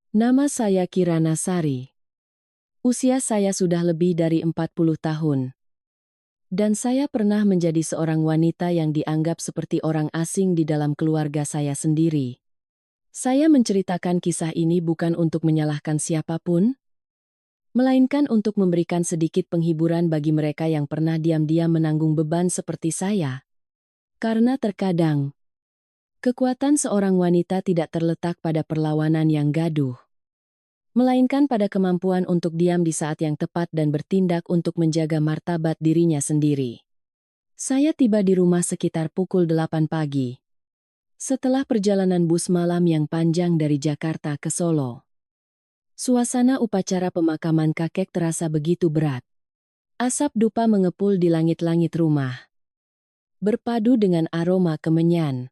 Nama saya Kirana Sari. Usia saya sudah lebih dari 40 tahun. Dan saya pernah menjadi seorang wanita yang dianggap seperti orang asing di dalam keluarga saya sendiri. Saya menceritakan kisah ini bukan untuk menyalahkan siapapun, melainkan untuk memberikan sedikit penghiburan bagi mereka yang pernah diam-diam menanggung beban seperti saya. Karena terkadang, kekuatan seorang wanita tidak terletak pada perlawanan yang gaduh, melainkan pada kemampuan untuk diam di saat yang tepat dan bertindak untuk menjaga martabat dirinya sendiri. Saya tiba di rumah sekitar pukul 8 pagi. Setelah perjalanan bus malam yang panjang dari Jakarta ke Solo. Suasana upacara pemakaman kakek terasa begitu berat. Asap dupa mengepul di langit-langit rumah, berpadu dengan aroma kemenyan.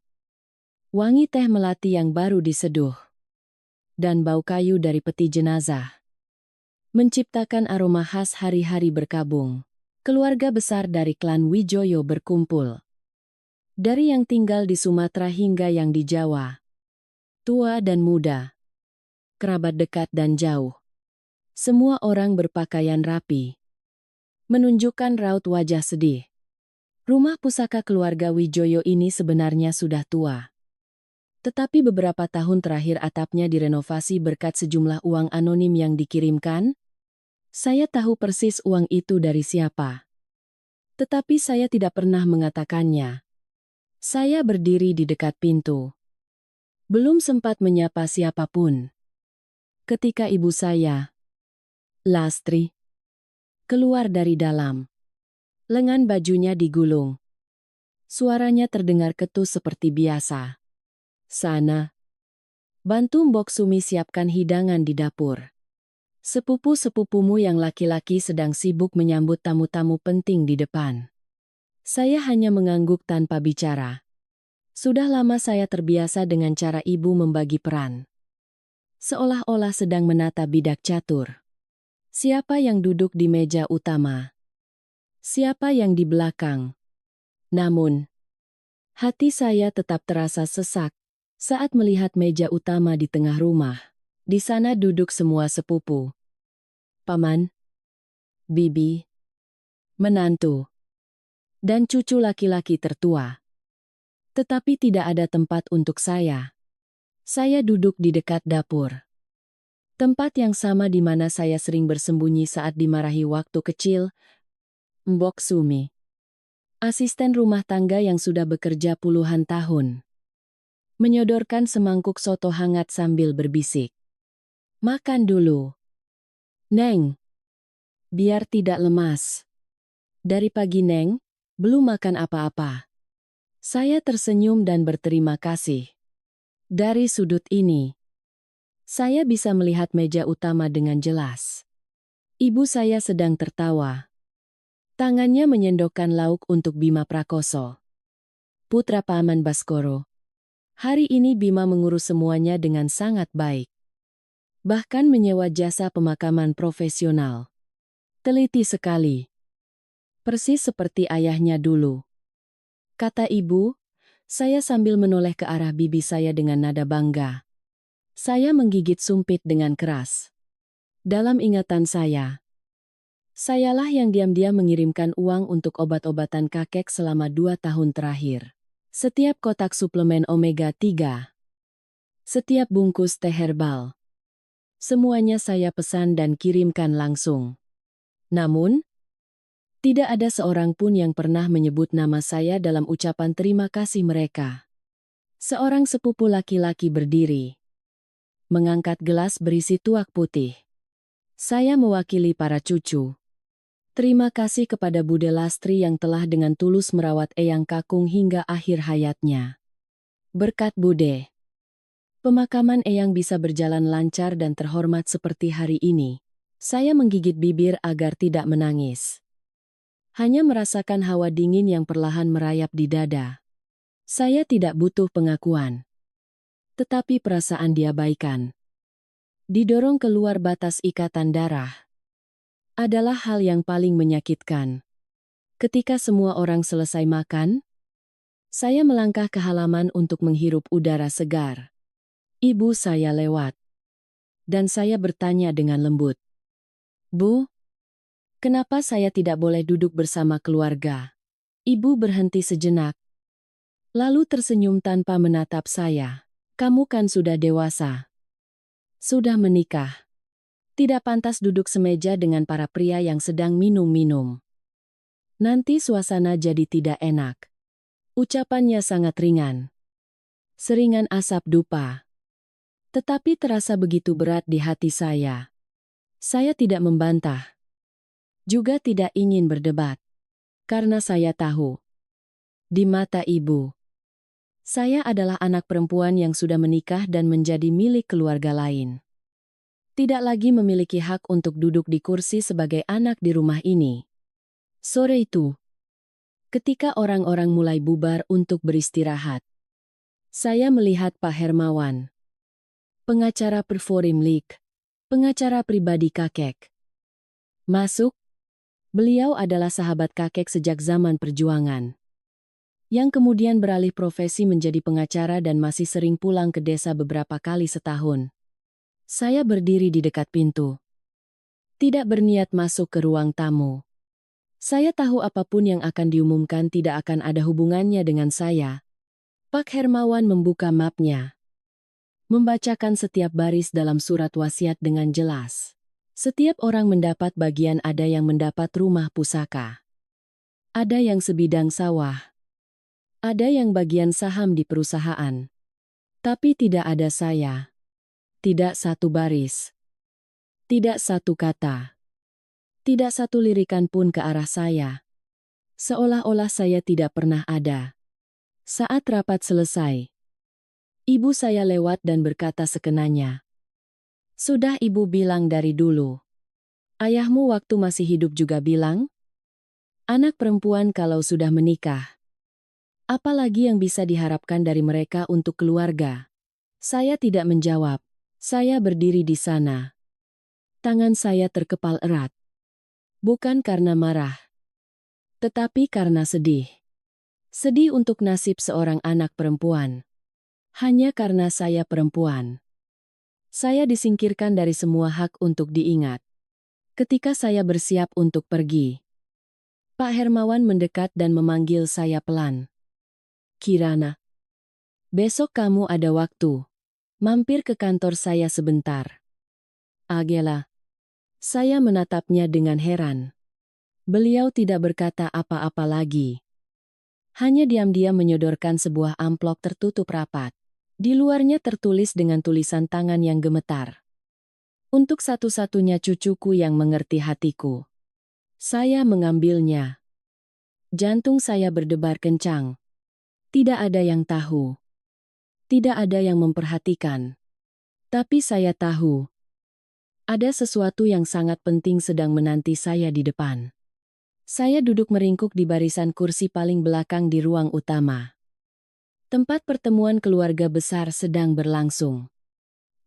Wangi teh melati yang baru diseduh, dan bau kayu dari peti jenazah menciptakan aroma khas hari-hari berkabung. Keluarga besar dari klan Wijoyo berkumpul. Dari yang tinggal di Sumatera hingga yang di Jawa. Tua dan muda. Kerabat dekat dan jauh. Semua orang berpakaian rapi, menunjukkan raut wajah sedih. Rumah pusaka keluarga Wijoyo ini sebenarnya sudah tua. Tetapi beberapa tahun terakhir atapnya direnovasi berkat sejumlah uang anonim yang dikirimkan. Saya tahu persis uang itu dari siapa. Tetapi saya tidak pernah mengatakannya. Saya berdiri di dekat pintu. Belum sempat menyapa siapapun. Ketika ibu saya, Lastri, keluar dari dalam. Lengan bajunya digulung. Suaranya terdengar ketus seperti biasa. Sana. Bantu Mbok Sumi siapkan hidangan di dapur. Sepupu-sepupumu yang laki-laki sedang sibuk menyambut tamu-tamu penting di depan. Saya hanya mengangguk tanpa bicara. Sudah lama saya terbiasa dengan cara ibu membagi peran. Seolah-olah sedang menata bidak catur. Siapa yang duduk di meja utama? Siapa yang di belakang? Namun, hati saya tetap terasa sesak saat melihat meja utama di tengah rumah. Di sana duduk semua sepupu. Paman, bibi, menantu, dan cucu laki-laki tertua. Tetapi tidak ada tempat untuk saya. Saya duduk di dekat dapur. Tempat yang sama di mana saya sering bersembunyi saat dimarahi waktu kecil. Mbok Sumi, asisten rumah tangga yang sudah bekerja puluhan tahun, menyodorkan semangkuk soto hangat sambil berbisik. Makan dulu, Neng. Biar tidak lemas. Dari pagi Neng, belum makan apa-apa. Saya tersenyum dan berterima kasih. Dari sudut ini, saya bisa melihat meja utama dengan jelas. Ibu saya sedang tertawa. Tangannya menyendokkan lauk untuk Bima Prakoso, putra Paman Baskoro. Hari ini Bima mengurus semuanya dengan sangat baik. Bahkan menyewa jasa pemakaman profesional. Teliti sekali. Persis seperti ayahnya dulu. Kata ibu, saya sambil menoleh ke arah bibi saya dengan nada bangga. Saya menggigit sumpit dengan keras. Dalam ingatan saya, sayalah yang diam-diam mengirimkan uang untuk obat-obatan kakek selama 2 tahun terakhir. Setiap kotak suplemen omega 3. Setiap bungkus teh herbal. Semuanya saya pesan dan kirimkan langsung. Namun, tidak ada seorang pun yang pernah menyebut nama saya dalam ucapan terima kasih mereka. Seorang sepupu laki-laki berdiri, mengangkat gelas berisi tuak putih. Saya mewakili para cucu. Terima kasih kepada Bude Lastri yang telah dengan tulus merawat Eyang Kakung hingga akhir hayatnya. Berkat Bude, pemakaman Eyang bisa berjalan lancar dan terhormat seperti hari ini. Saya menggigit bibir agar tidak menangis. Hanya merasakan hawa dingin yang perlahan merayap di dada. Saya tidak butuh pengakuan. Tetapi perasaan diabaikan. Didorong keluar batas ikatan darah. Adalah hal yang paling menyakitkan. Ketika semua orang selesai makan, saya melangkah ke halaman untuk menghirup udara segar. Ibu saya lewat. dan saya bertanya dengan lembut. Bu, kenapa saya tidak boleh duduk bersama keluarga? Ibu berhenti sejenak, lalu tersenyum tanpa menatap saya. Kamu kan sudah dewasa. Sudah menikah. Tidak pantas duduk semeja dengan para pria yang sedang minum-minum. Nanti suasana jadi tidak enak. Ucapannya sangat ringan. Seringan asap dupa. Tetapi terasa begitu berat di hati saya. Saya tidak membantah. Juga tidak ingin berdebat. Karena saya tahu. Di mata ibu, saya adalah anak perempuan yang sudah menikah dan menjadi milik keluarga lain. Tidak lagi memiliki hak untuk duduk di kursi sebagai anak di rumah ini. Sore itu, ketika orang-orang mulai bubar untuk beristirahat, saya melihat Pak Hermawan, pengacara Perforim League, pengacara pribadi kakek. Masuk, beliau adalah sahabat kakek sejak zaman perjuangan, yang kemudian beralih profesi menjadi pengacara dan masih sering pulang ke desa beberapa kali setahun. Saya berdiri di dekat pintu. Tidak berniat masuk ke ruang tamu. Saya tahu apapun yang akan diumumkan tidak akan ada hubungannya dengan saya. Pak Hermawan membuka mapnya. Membacakan setiap baris dalam surat wasiat dengan jelas. Setiap orang mendapat bagian, ada yang mendapat rumah pusaka. Ada yang sebidang sawah. Ada yang bagian saham di perusahaan. Tapi tidak ada saya. Tidak satu baris. Tidak satu kata. Tidak satu lirikan pun ke arah saya. Seolah-olah saya tidak pernah ada. Saat rapat selesai, ibu saya lewat dan berkata sekenanya. Sudah ibu bilang dari dulu. Ayahmu waktu masih hidup juga bilang, anak perempuan kalau sudah menikah. Apalagi yang bisa diharapkan dari mereka untuk keluarga? Saya tidak menjawab. Saya berdiri di sana. Tangan saya terkepal erat. Bukan karena marah, tetapi karena sedih. Sedih untuk nasib seorang anak perempuan. Hanya karena saya perempuan. Saya disingkirkan dari semua hak untuk diingat. Ketika saya bersiap untuk pergi, Pak Hermawan mendekat dan memanggil saya pelan. Kirana, besok kamu ada waktu. Mampir ke kantor saya sebentar. Agela. Saya menatapnya dengan heran. Beliau tidak berkata apa-apa lagi. Hanya diam-diam menyodorkan sebuah amplop tertutup rapat. Di luarnya tertulis dengan tulisan tangan yang gemetar. Untuk satu-satunya cucuku yang mengerti hatiku. Saya mengambilnya. Jantung saya berdebar kencang. Tidak ada yang tahu. Tidak ada yang memperhatikan. Tapi saya tahu. Ada sesuatu yang sangat penting sedang menanti saya di depan. Saya duduk meringkuk di barisan kursi paling belakang di ruang utama. Tempat pertemuan keluarga besar sedang berlangsung.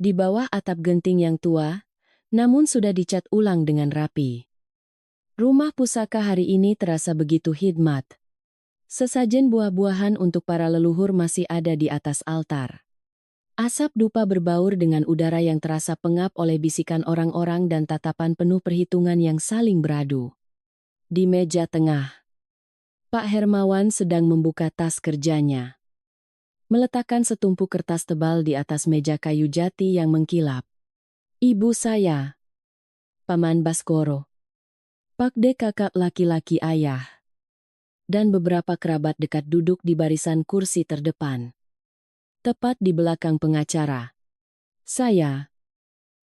Di bawah atap genting yang tua, namun sudah dicat ulang dengan rapi. Rumah pusaka hari ini terasa begitu hikmat. Sesajen buah-buahan untuk para leluhur masih ada di atas altar. Asap dupa berbaur dengan udara yang terasa pengap oleh bisikan orang-orang dan tatapan penuh perhitungan yang saling beradu. Di meja tengah, Pak Hermawan sedang membuka tas kerjanya. Meletakkan setumpuk kertas tebal di atas meja kayu jati yang mengkilap. Ibu saya, Paman Baskoro, Pak De kakak laki-laki ayah, dan beberapa kerabat dekat duduk di barisan kursi terdepan. Tepat di belakang pengacara. Saya,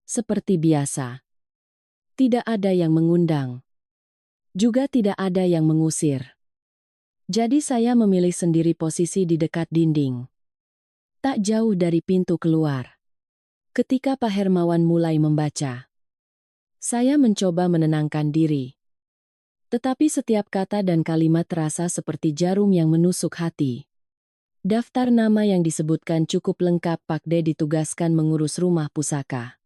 seperti biasa. Tidak ada yang mengundang. Juga tidak ada yang mengusir. Jadi saya memilih sendiri posisi di dekat dinding. Tak jauh dari pintu keluar. Ketika Pak Hermawan mulai membaca, saya mencoba menenangkan diri. Tetapi setiap kata dan kalimat terasa seperti jarum yang menusuk hati. Daftar nama yang disebutkan cukup lengkap. Pak De ditugaskan mengurus rumah pusaka.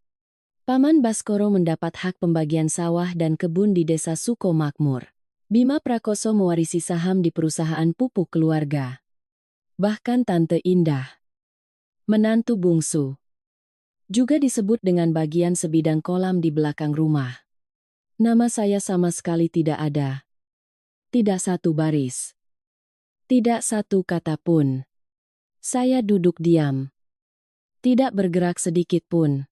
Paman Baskoro mendapat hak pembagian sawah dan kebun di desa Suko Makmur. Bima Prakoso mewarisi saham di perusahaan pupuk keluarga. Bahkan Tante Indah, menantu bungsu, Juga disebut dengan bagian sebidang kolam di belakang rumah. Nama saya sama sekali tidak ada. Tidak satu baris. Tidak satu kata pun. Saya duduk diam. Tidak bergerak sedikit pun.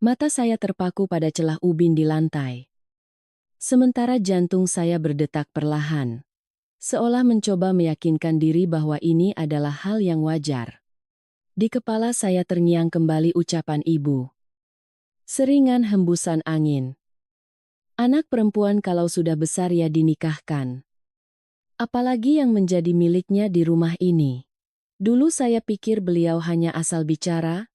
Mata saya terpaku pada celah ubin di lantai. Sementara jantung saya berdetak perlahan. Seolah mencoba meyakinkan diri bahwa ini adalah hal yang wajar. Di kepala saya terngiang kembali ucapan ibu. Seringan hembusan angin. Anak perempuan kalau sudah besar ya dinikahkan. Apalagi yang menjadi miliknya di rumah ini. Dulu saya pikir beliau hanya asal bicara,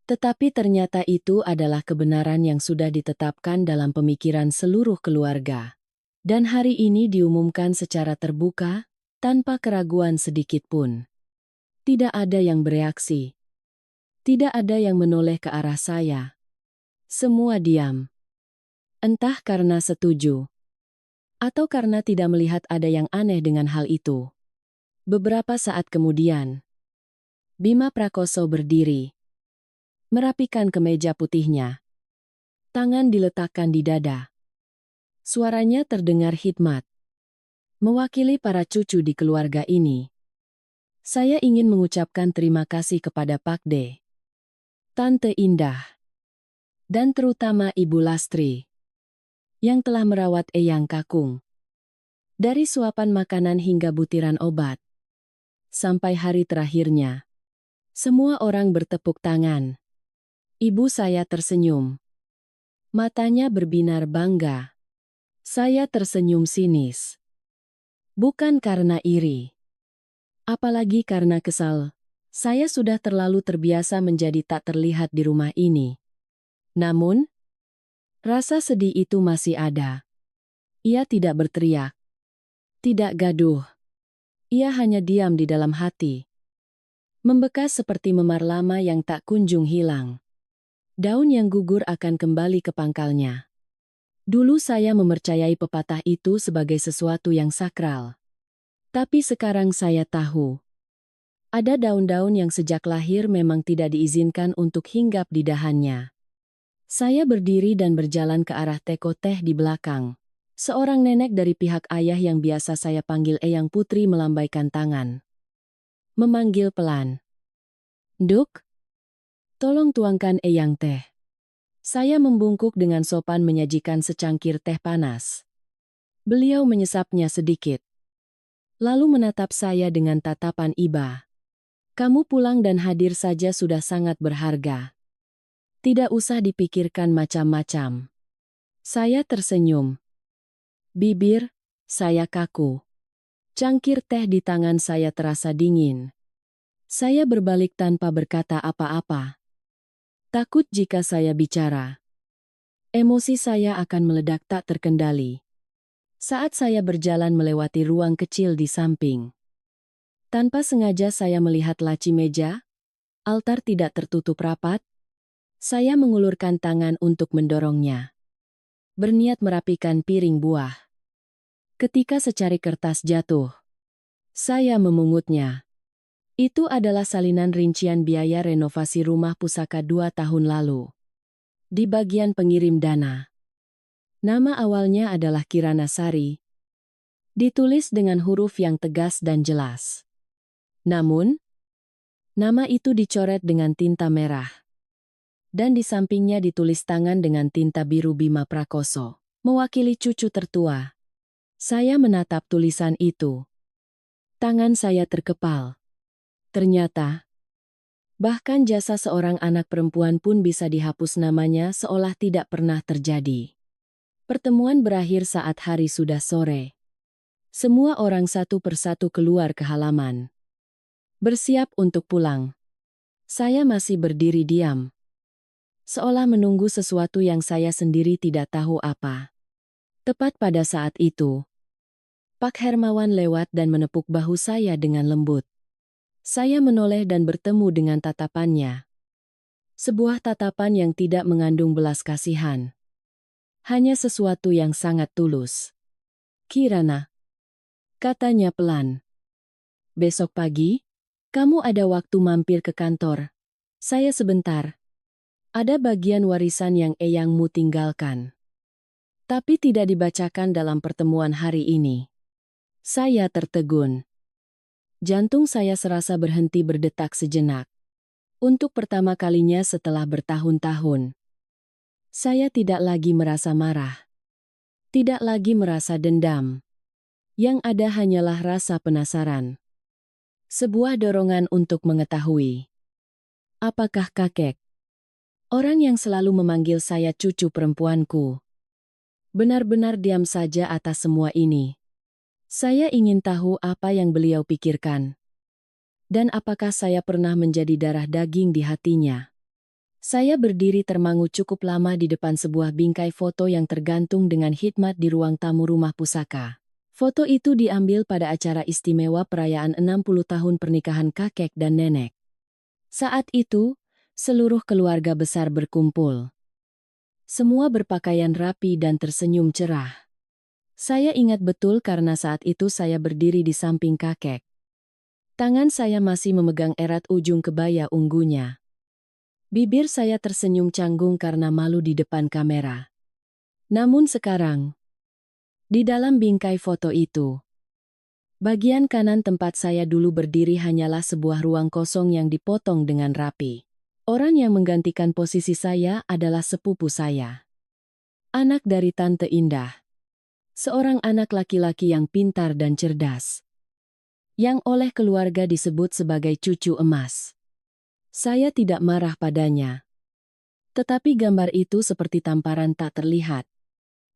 tetapi ternyata itu adalah kebenaran yang sudah ditetapkan dalam pemikiran seluruh keluarga. Dan hari ini diumumkan secara terbuka, tanpa keraguan sedikit pun. Tidak ada yang bereaksi. Tidak ada yang menoleh ke arah saya. Semua diam. Entah karena setuju, atau karena tidak melihat ada yang aneh dengan hal itu. Beberapa saat kemudian, Bima Prakoso berdiri, merapikan kemeja putihnya. Tangan diletakkan di dada. Suaranya terdengar hikmat. Mewakili para cucu di keluarga ini, saya ingin mengucapkan terima kasih kepada Pak D, Tante Indah, dan terutama Ibu Lastri, yang telah merawat Eyang Kakung. Dari suapan makanan hingga butiran obat, sampai hari terakhirnya. Semua orang bertepuk tangan. Ibu saya tersenyum. Matanya berbinar bangga. Saya tersenyum sinis. Bukan karena iri. Apalagi karena kesal. Saya sudah terlalu terbiasa menjadi tak terlihat di rumah ini. Namun, rasa sedih itu masih ada. Ia tidak berteriak. Tidak gaduh. Ia hanya diam di dalam hati. Membekas seperti memar lama yang tak kunjung hilang. Daun yang gugur akan kembali ke pangkalnya. Dulu saya mempercayai pepatah itu sebagai sesuatu yang sakral. Tapi sekarang saya tahu. Ada daun-daun yang sejak lahir memang tidak diizinkan untuk hinggap di dahannya. Saya berdiri dan berjalan ke arah teko teh di belakang. Seorang nenek dari pihak ayah yang biasa saya panggil Eyang Putri melambaikan tangan. Memanggil pelan. Duk, tolong tuangkan Eyang teh. Saya membungkuk dengan sopan menyajikan secangkir teh panas. Beliau menyesapnya sedikit. Lalu menatap saya dengan tatapan iba. Kamu pulang dan hadir saja sudah sangat berharga. Tidak usah dipikirkan macam-macam. Saya tersenyum. Bibir saya kaku. Cangkir teh di tangan saya terasa dingin. Saya berbalik tanpa berkata apa-apa. Takut jika saya bicara, emosi saya akan meledak tak terkendali. Saat saya berjalan melewati ruang kecil di samping, tanpa sengaja saya melihat laci meja, altar tidak tertutup rapat. Saya mengulurkan tangan untuk mendorongnya. Berniat merapikan piring buah. Ketika secari kertas jatuh, saya memungutnya. Itu adalah salinan rincian biaya renovasi rumah pusaka 2 tahun lalu. Di bagian pengirim dana. Nama awalnya adalah Kirana Sari. Ditulis dengan huruf yang tegas dan jelas. Namun, nama itu dicoret dengan tinta merah. Dan di sampingnya ditulis tangan dengan tinta biru Bima Prakoso, mewakili cucu tertua. Saya menatap tulisan itu. Tangan saya terkepal. Ternyata, bahkan jasa seorang anak perempuan pun bisa dihapus namanya seolah tidak pernah terjadi. Pertemuan berakhir saat hari sudah sore. Semua orang satu persatu keluar ke halaman. Bersiap untuk pulang. Saya masih berdiri diam. Seolah menunggu sesuatu yang saya sendiri tidak tahu apa. Tepat pada saat itu, Pak Hermawan lewat dan menepuk bahu saya dengan lembut. Saya menoleh dan bertemu dengan tatapannya. Sebuah tatapan yang tidak mengandung belas kasihan. Hanya sesuatu yang sangat tulus. Kirana, katanya pelan. Besok pagi, kamu ada waktu mampir ke kantor. Saya sebentar. Ada bagian warisan yang eyangmu tinggalkan, tapi tidak dibacakan dalam pertemuan hari ini. Saya tertegun. Jantung saya serasa berhenti berdetak sejenak. Untuk pertama kalinya setelah bertahun-tahun, saya tidak lagi merasa marah. Tidak lagi merasa dendam. Yang ada hanyalah rasa penasaran. Sebuah dorongan untuk mengetahui. Apakah kakek, orang yang selalu memanggil saya cucu perempuanku, benar-benar diam saja atas semua ini? Saya ingin tahu apa yang beliau pikirkan. Dan apakah saya pernah menjadi darah daging di hatinya? Saya berdiri termangu cukup lama di depan sebuah bingkai foto yang tergantung dengan hikmat di ruang tamu rumah pusaka. Foto itu diambil pada acara istimewa perayaan 60 tahun pernikahan kakek dan nenek. Saat itu, seluruh keluarga besar berkumpul. Semua berpakaian rapi dan tersenyum cerah. Saya ingat betul karena saat itu saya berdiri di samping kakek. Tangan saya masih memegang erat ujung kebaya ungunya. Bibir saya tersenyum canggung karena malu di depan kamera. Namun sekarang, di dalam bingkai foto itu, bagian kanan tempat saya dulu berdiri hanyalah sebuah ruang kosong yang dipotong dengan rapi. Orang yang menggantikan posisi saya adalah sepupu saya. Anak dari Tante Indah. Seorang anak laki-laki yang pintar dan cerdas, yang oleh keluarga disebut sebagai cucu emas. Saya tidak marah padanya. Tetapi gambar itu seperti tamparan tak terlihat.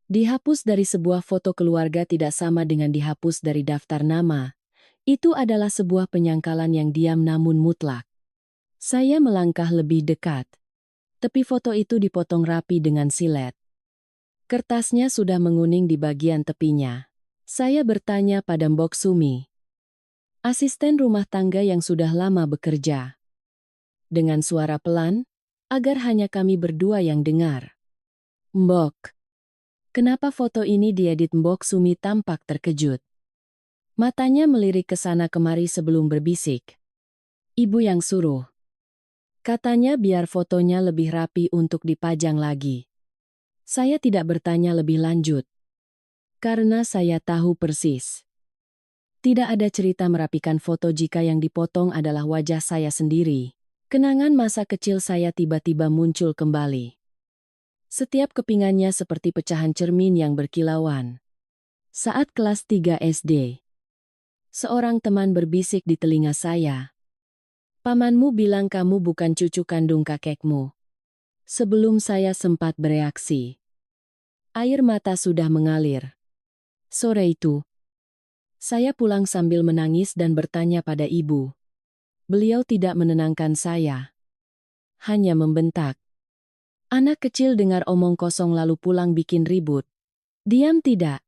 Dihapus dari sebuah foto keluarga tidak sama dengan dihapus dari daftar nama. Itu adalah sebuah penyangkalan yang diam namun mutlak. Saya melangkah lebih dekat. Tepi foto itu dipotong rapi dengan silet. Kertasnya sudah menguning di bagian tepinya. Saya bertanya pada Mbok Sumi, asisten rumah tangga yang sudah lama bekerja. Dengan suara pelan, agar hanya kami berdua yang dengar. Mbok, kenapa foto ini diedit? Mbok Sumi tampak terkejut. Matanya melirik ke sana kemari sebelum berbisik. Ibu yang suruh. Katanya biar fotonya lebih rapi untuk dipajang lagi. Saya tidak bertanya lebih lanjut. Karena saya tahu persis. Tidak ada cerita merapikan foto jika yang dipotong adalah wajah saya sendiri. Kenangan masa kecil saya tiba-tiba muncul kembali. Setiap kepingannya seperti pecahan cermin yang berkilauan. Saat kelas 3 SD, seorang teman berbisik di telinga saya. Pamanmu bilang kamu bukan cucu kandung kakekmu. Sebelum saya sempat bereaksi, air mata sudah mengalir. Sore itu, saya pulang sambil menangis dan bertanya pada ibu. Beliau tidak menenangkan saya. Hanya membentak. Anak kecil dengar omong kosong lalu pulang bikin ribut. Diam tidak.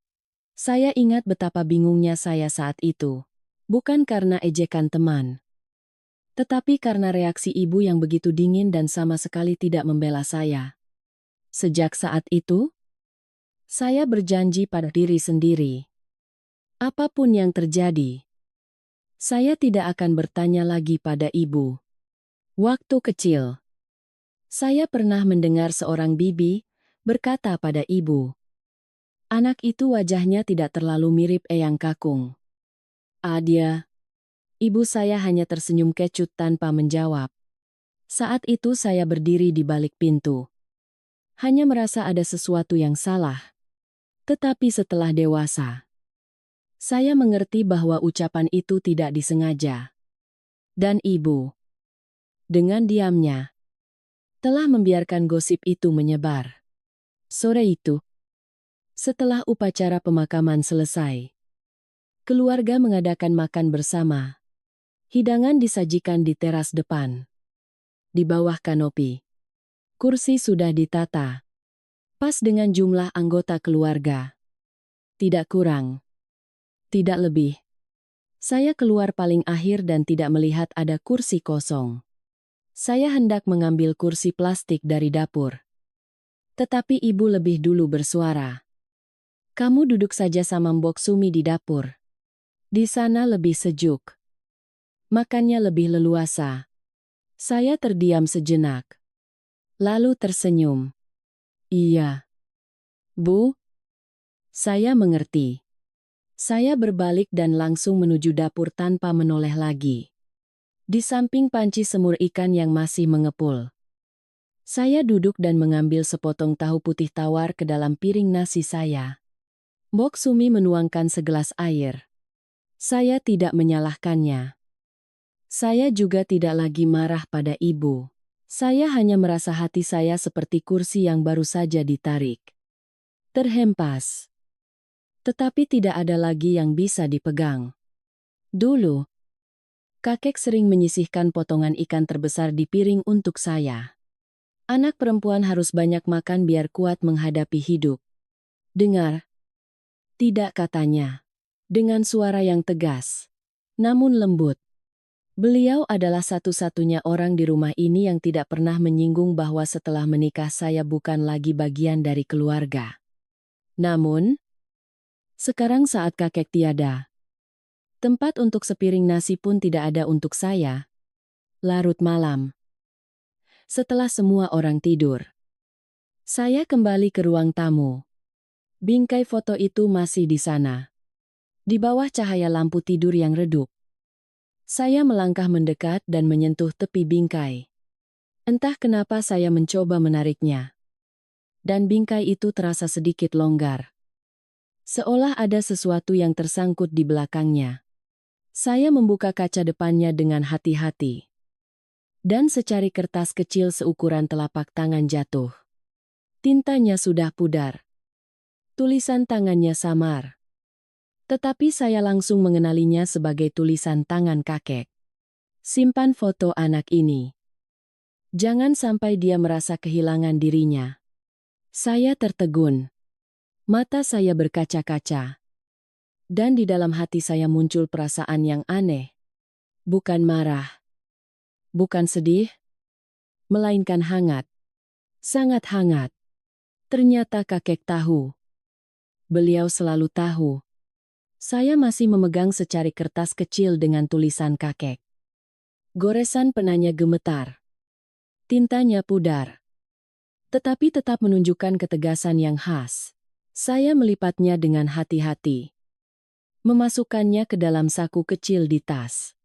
Saya ingat betapa bingungnya saya saat itu. Bukan karena ejekan teman, tetapi karena reaksi ibu yang begitu dingin dan sama sekali tidak membela saya. Sejak saat itu, saya berjanji pada diri sendiri. Apapun yang terjadi, saya tidak akan bertanya lagi pada ibu. Waktu kecil, saya pernah mendengar seorang bibi berkata pada ibu, anak itu wajahnya tidak terlalu mirip Eyang Kakung. Dia. Ibu saya hanya tersenyum kecut tanpa menjawab. Saat itu saya berdiri di balik pintu. Hanya merasa ada sesuatu yang salah. Tetapi setelah dewasa, saya mengerti bahwa ucapan itu tidak disengaja. Dan ibu, dengan diamnya, telah membiarkan gosip itu menyebar. Sore itu, setelah upacara pemakaman selesai, keluarga mengadakan makan bersama. Hidangan disajikan di teras depan. Di bawah kanopi, kursi sudah ditata. Pas dengan jumlah anggota keluarga. Tidak kurang. Tidak lebih. Saya keluar paling akhir dan tidak melihat ada kursi kosong. Saya hendak mengambil kursi plastik dari dapur. Tetapi ibu lebih dulu bersuara. Kamu duduk saja sama Mbok Sumi di dapur. Di sana lebih sejuk. Makannya lebih leluasa. Saya terdiam sejenak. lalu tersenyum. Iya. Bu, saya mengerti. Saya berbalik dan langsung menuju dapur tanpa menoleh lagi. Di samping panci semur ikan yang masih mengepul. Saya duduk dan mengambil sepotong tahu putih tawar ke dalam piring nasi saya. Mbok Sumi menuangkan segelas air. Saya tidak menyalahkannya. Saya juga tidak lagi marah pada ibu. Saya hanya merasa hati saya seperti kursi yang baru saja ditarik. Terhempas. Tetapi tidak ada lagi yang bisa dipegang. Dulu, kakek sering menyisihkan potongan ikan terbesar di piring untuk saya. Anak perempuan harus banyak makan biar kuat menghadapi hidup. Dengar. Tidak, katanya. Dengan suara yang tegas. Namun lembut. Beliau adalah satu-satunya orang di rumah ini yang tidak pernah menyinggung bahwa setelah menikah saya bukan lagi bagian dari keluarga. Namun, sekarang saat kakek tiada, tempat untuk sepiring nasi pun tidak ada untuk saya. Larut malam. Setelah semua orang tidur, saya kembali ke ruang tamu. Bingkai foto itu masih di sana. Di bawah cahaya lampu tidur yang redup. Saya melangkah mendekat dan menyentuh tepi bingkai. Entah kenapa saya mencoba menariknya. Dan bingkai itu terasa sedikit longgar. Seolah ada sesuatu yang tersangkut di belakangnya. Saya membuka kaca depannya dengan hati-hati. Dan secari kertas kecil seukuran telapak tangan jatuh. Tintanya sudah pudar. Tulisan tangannya samar. Tetapi saya langsung mengenalinya sebagai tulisan tangan kakek. Simpan foto anak ini. Jangan sampai dia merasa kehilangan dirinya. Saya tertegun. Mata saya berkaca-kaca. Dan di dalam hati saya muncul perasaan yang aneh. Bukan marah. Bukan sedih. Melainkan hangat. Sangat hangat. Ternyata kakek tahu. Beliau selalu tahu. Saya masih memegang secari kertas kecil dengan tulisan kakek. Goresan penanya gemetar. Tintanya pudar. Tetapi tetap menunjukkan ketegasan yang khas. Saya melipatnya dengan hati-hati. Memasukkannya ke dalam saku kecil di tas.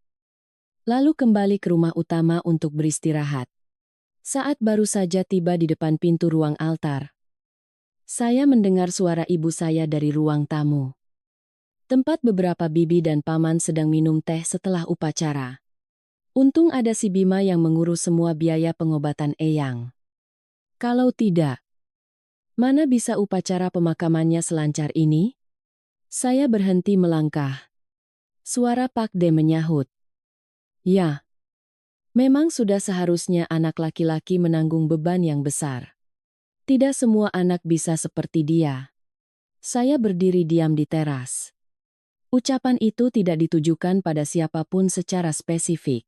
Lalu kembali ke rumah utama untuk beristirahat. Saat baru saja tiba di depan pintu ruang altar, saya mendengar suara ibu saya dari ruang tamu. Tempat beberapa bibi dan paman sedang minum teh setelah upacara. Untung ada si Bima yang mengurus semua biaya pengobatan Eyang. Kalau tidak, mana bisa upacara pemakamannya selancar ini? Saya berhenti melangkah. Suara Pak De menyahut. Ya, memang sudah seharusnya anak laki-laki menanggung beban yang besar. Tidak semua anak bisa seperti dia. Saya berdiri diam di teras. Ucapan itu tidak ditujukan pada siapapun secara spesifik.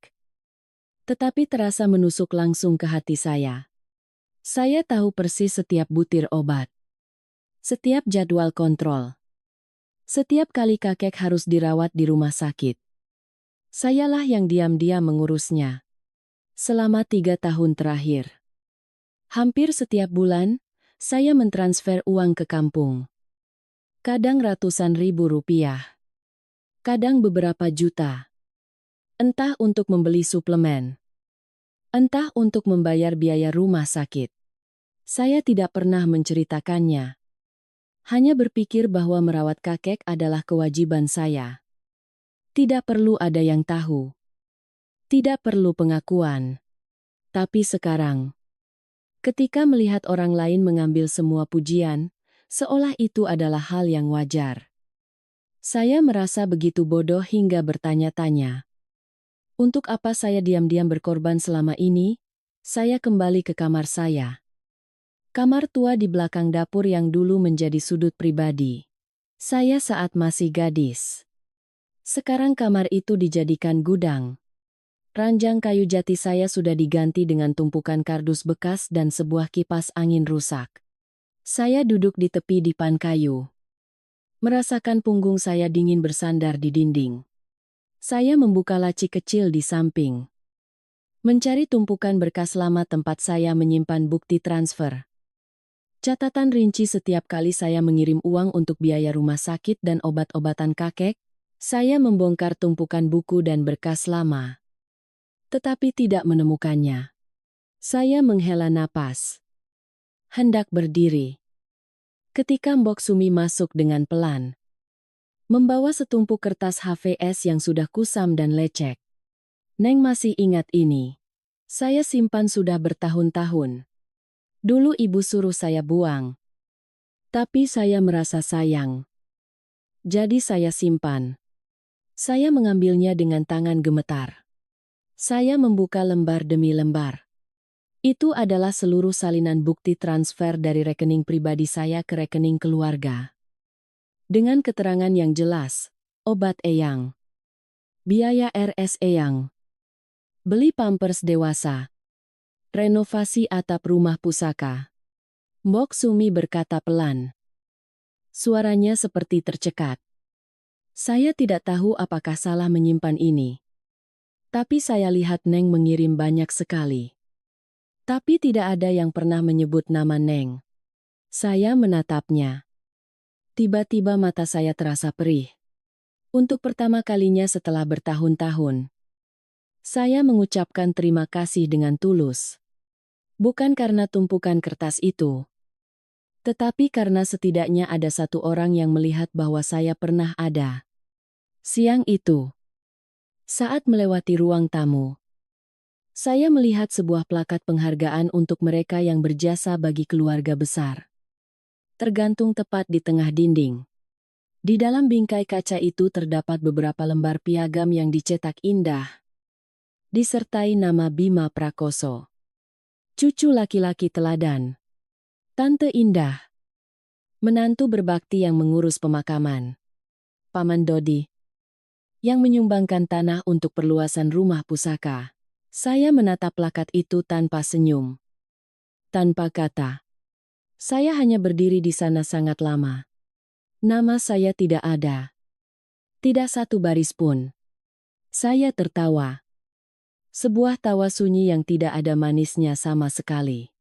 Tetapi terasa menusuk langsung ke hati saya. Saya tahu persis setiap butir obat. Setiap jadwal kontrol. Setiap kali kakek harus dirawat di rumah sakit. Sayalah yang diam-diam mengurusnya. Selama 3 tahun terakhir. Hampir setiap bulan, saya mentransfer uang ke kampung. Kadang ratusan ribu rupiah. Kadang beberapa juta. Entah untuk membeli suplemen. Entah untuk membayar biaya rumah sakit. Saya tidak pernah menceritakannya. Hanya berpikir bahwa merawat kakek adalah kewajiban saya. Tidak perlu ada yang tahu. Tidak perlu pengakuan. Tapi sekarang, ketika melihat orang lain mengambil semua pujian, seolah itu adalah hal yang wajar. Saya merasa begitu bodoh hingga bertanya-tanya. Untuk apa saya diam-diam berkorban selama ini? Saya kembali ke kamar saya. Kamar tua di belakang dapur yang dulu menjadi sudut pribadi saya saat masih gadis. Sekarang kamar itu dijadikan gudang. Ranjang kayu jati saya sudah diganti dengan tumpukan kardus bekas dan sebuah kipas angin rusak. Saya duduk di tepi dipan kayu. Merasakan punggung saya dingin bersandar di dinding. Saya membuka laci kecil di samping. Mencari tumpukan berkas lama tempat saya menyimpan bukti transfer. Catatan rinci setiap kali saya mengirim uang untuk biaya rumah sakit dan obat-obatan kakek, saya membongkar tumpukan buku dan berkas lama. Tetapi tidak menemukannya. Saya menghela napas. Hendak berdiri. Ketika Mbok Sumi masuk dengan pelan. Membawa setumpuk kertas HVS yang sudah kusam dan lecek. Neng masih ingat ini. Saya simpan sudah bertahun-tahun. Dulu ibu suruh saya buang. Tapi saya merasa sayang. Jadi saya simpan. Saya mengambilnya dengan tangan gemetar. Saya membuka lembar demi lembar. Itu adalah seluruh salinan bukti transfer dari rekening pribadi saya ke rekening keluarga. Dengan keterangan yang jelas, obat Eyang, biaya RS Eyang, beli pampers dewasa, renovasi atap rumah pusaka. Mbok Sumi berkata pelan. Suaranya seperti tercekat. Saya tidak tahu apakah salah menyimpan ini. Tapi saya lihat Neng mengirim banyak sekali. Tapi tidak ada yang pernah menyebut nama Neng. Saya menatapnya. Tiba-tiba mata saya terasa perih. Untuk pertama kalinya setelah bertahun-tahun. Saya mengucapkan terima kasih dengan tulus. Bukan karena tumpukan kertas itu. Tetapi karena setidaknya ada satu orang yang melihat bahwa saya pernah ada. Siang itu, saat melewati ruang tamu, saya melihat sebuah plakat penghargaan untuk mereka yang berjasa bagi keluarga besar. Tergantung tepat di tengah dinding. Di dalam bingkai kaca itu terdapat beberapa lembar piagam yang dicetak indah, disertai nama Bima Prakoso. Cucu laki-laki teladan. Tante Indah. Menantu berbakti yang mengurus pemakaman. Paman Dodi. Yang menyumbangkan tanah untuk perluasan rumah pusaka. Saya menatap plakat itu tanpa senyum. Tanpa kata. Saya hanya berdiri di sana sangat lama. Nama saya tidak ada. Tidak satu baris pun. Saya tertawa. Sebuah tawa sunyi yang tidak ada manisnya sama sekali.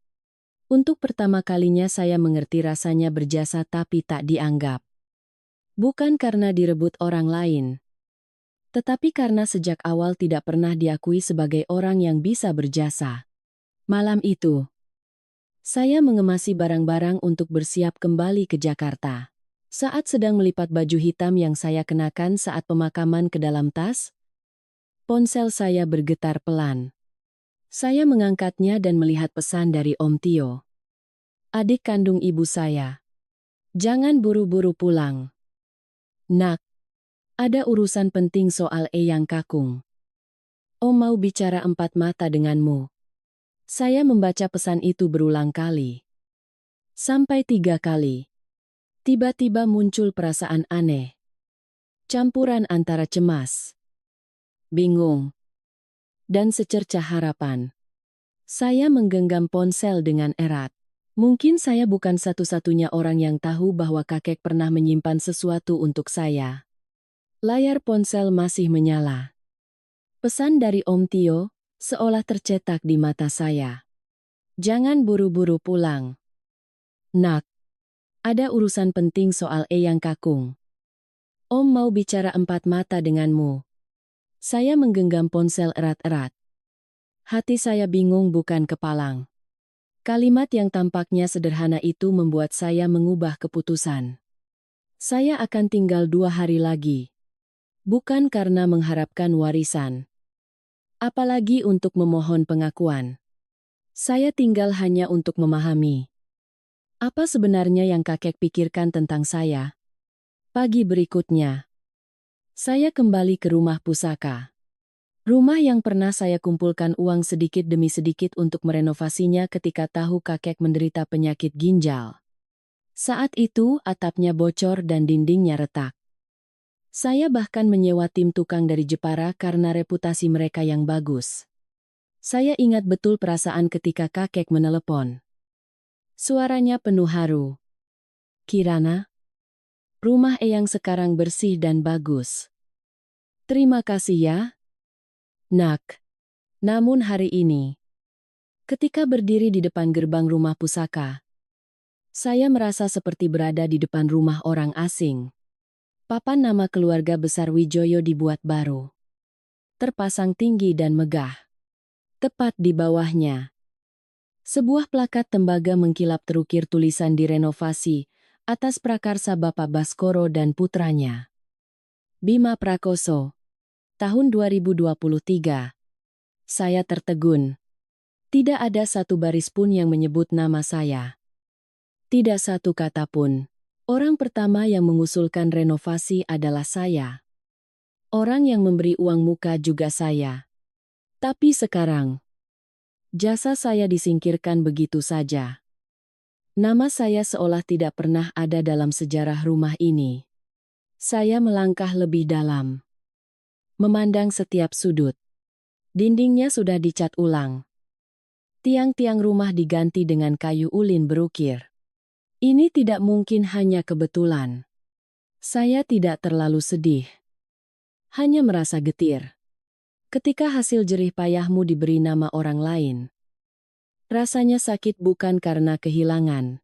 Untuk pertama kalinya saya mengerti rasanya berjasa tapi tak dianggap. Bukan karena direbut orang lain. Tetapi karena sejak awal tidak pernah diakui sebagai orang yang bisa berjasa. Malam itu, saya mengemasi barang-barang untuk bersiap kembali ke Jakarta. Saat sedang melipat baju hitam yang saya kenakan saat pemakaman ke dalam tas, ponsel saya bergetar pelan. Saya mengangkatnya dan melihat pesan dari Om Tio. Adik kandung ibu saya. Jangan buru-buru pulang. Nak, ada urusan penting soal Eyang Kakung. Om mau bicara empat mata denganmu. Saya membaca pesan itu berulang kali. Sampai 3 kali. Tiba-tiba muncul perasaan aneh. Campuran antara cemas, bingung, dan secercah harapan. Saya menggenggam ponsel dengan erat. Mungkin saya bukan satu-satunya orang yang tahu bahwa kakek pernah menyimpan sesuatu untuk saya. Layar ponsel masih menyala. Pesan dari Om Tio, seolah tercetak di mata saya. Jangan buru-buru pulang. Nak, ada urusan penting soal Eyang Kakung. Om mau bicara empat mata denganmu. Saya menggenggam ponsel erat-erat. Hati saya bingung bukan kepalang. Kalimat yang tampaknya sederhana itu membuat saya mengubah keputusan. Saya akan tinggal 2 hari lagi. Bukan karena mengharapkan warisan. Apalagi untuk memohon pengakuan. Saya tinggal hanya untuk memahami. Apa sebenarnya yang kakek pikirkan tentang saya? Pagi berikutnya, saya kembali ke rumah pusaka. Rumah yang pernah saya kumpulkan uang sedikit demi sedikit untuk merenovasinya ketika tahu kakek menderita penyakit ginjal. Saat itu atapnya bocor dan dindingnya retak. Saya bahkan menyewa tim tukang dari Jepara karena reputasi mereka yang bagus. Saya ingat betul perasaan ketika kakek menelepon. Suaranya penuh haru. Kirana, rumah Eyang sekarang bersih dan bagus. Terima kasih ya, Nak. Namun hari ini, ketika berdiri di depan gerbang rumah pusaka, saya merasa seperti berada di depan rumah orang asing. Papan nama keluarga besar Wijoyo dibuat baru, terpasang tinggi dan megah. Tepat di bawahnya, sebuah plakat tembaga mengkilap terukir tulisan direnovasi atas prakarsa Bapak Baskoro dan putranya. Bima Prakoso, tahun 2023. Saya tertegun. Tidak ada satu baris pun yang menyebut nama saya. Tidak satu kata pun. Orang pertama yang mengusulkan renovasi adalah saya. Orang yang memberi uang muka juga saya. Tapi sekarang, jasa saya disingkirkan begitu saja. Nama saya seolah tidak pernah ada dalam sejarah rumah ini. Saya melangkah lebih dalam, memandang setiap sudut. Dindingnya sudah dicat ulang. Tiang-tiang rumah diganti dengan kayu ulin berukir. Ini tidak mungkin hanya kebetulan. Saya tidak terlalu sedih. Hanya merasa getir. Ketika hasil jerih payahmu diberi nama orang lain. Rasanya sakit bukan karena kehilangan,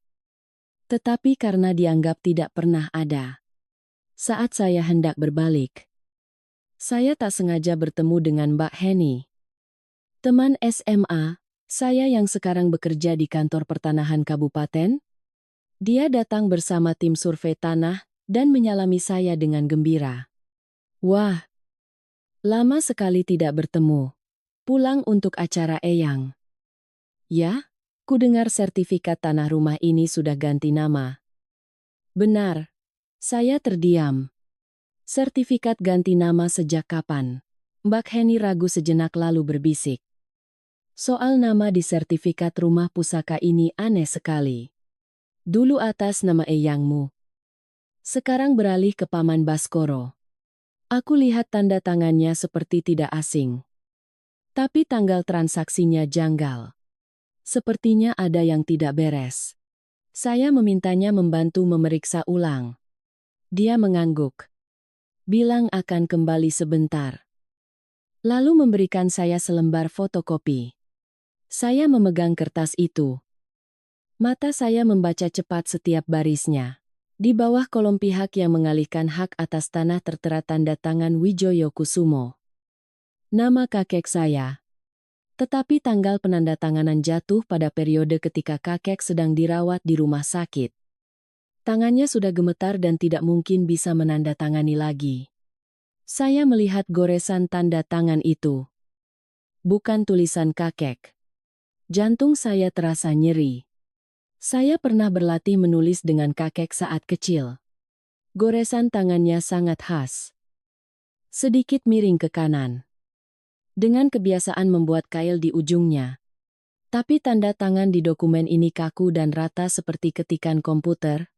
tetapi karena dianggap tidak pernah ada. Saat saya hendak berbalik, saya tak sengaja bertemu dengan Mbak Heni. Teman SMA, saya yang sekarang bekerja di kantor pertanahan kabupaten. Dia datang bersama tim survei tanah dan menyalami saya dengan gembira. Wah, lama sekali tidak bertemu. Pulang untuk acara Eyang. Ya, ku dengar sertifikat tanah rumah ini sudah ganti nama. Benar, saya terdiam. Sertifikat ganti nama sejak kapan? Mbak Heni ragu sejenak lalu berbisik. Soal nama di sertifikat rumah pusaka ini aneh sekali. Dulu atas nama eyangmu. Sekarang beralih ke Paman Baskoro. Aku lihat tanda tangannya seperti tidak asing. Tapi tanggal transaksinya janggal. Sepertinya ada yang tidak beres. Saya memintanya membantu memeriksa ulang. Dia mengangguk. Bilang akan kembali sebentar. Lalu memberikan saya selembar fotokopi. Saya memegang kertas itu. Mata saya membaca cepat setiap barisnya. Di bawah kolom pihak yang mengalihkan hak atas tanah tertera tanda tangan Wijoyo Kusumo. Nama kakek saya. Tetapi tanggal penandatanganan jatuh pada periode ketika kakek sedang dirawat di rumah sakit. Tangannya sudah gemetar dan tidak mungkin bisa menandatangani lagi. Saya melihat goresan tanda tangan itu. Bukan tulisan kakek. Jantung saya terasa nyeri. Saya pernah berlatih menulis dengan kakek saat kecil. Goresan tangannya sangat khas. Sedikit miring ke kanan. Dengan kebiasaan membuat kail di ujungnya. Tapi tanda tangan di dokumen ini kaku dan rata seperti ketikan komputer.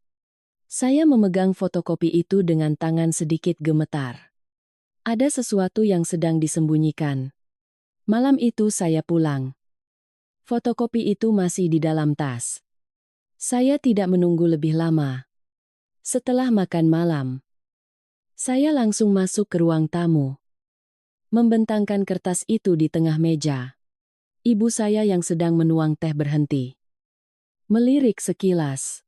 Saya memegang fotokopi itu dengan tangan sedikit gemetar. Ada sesuatu yang sedang disembunyikan. Malam itu saya pulang. Fotokopi itu masih di dalam tas. Saya tidak menunggu lebih lama. Setelah makan malam, saya langsung masuk ke ruang tamu. Membentangkan kertas itu di tengah meja. Ibu saya yang sedang menuang teh berhenti. Melirik sekilas.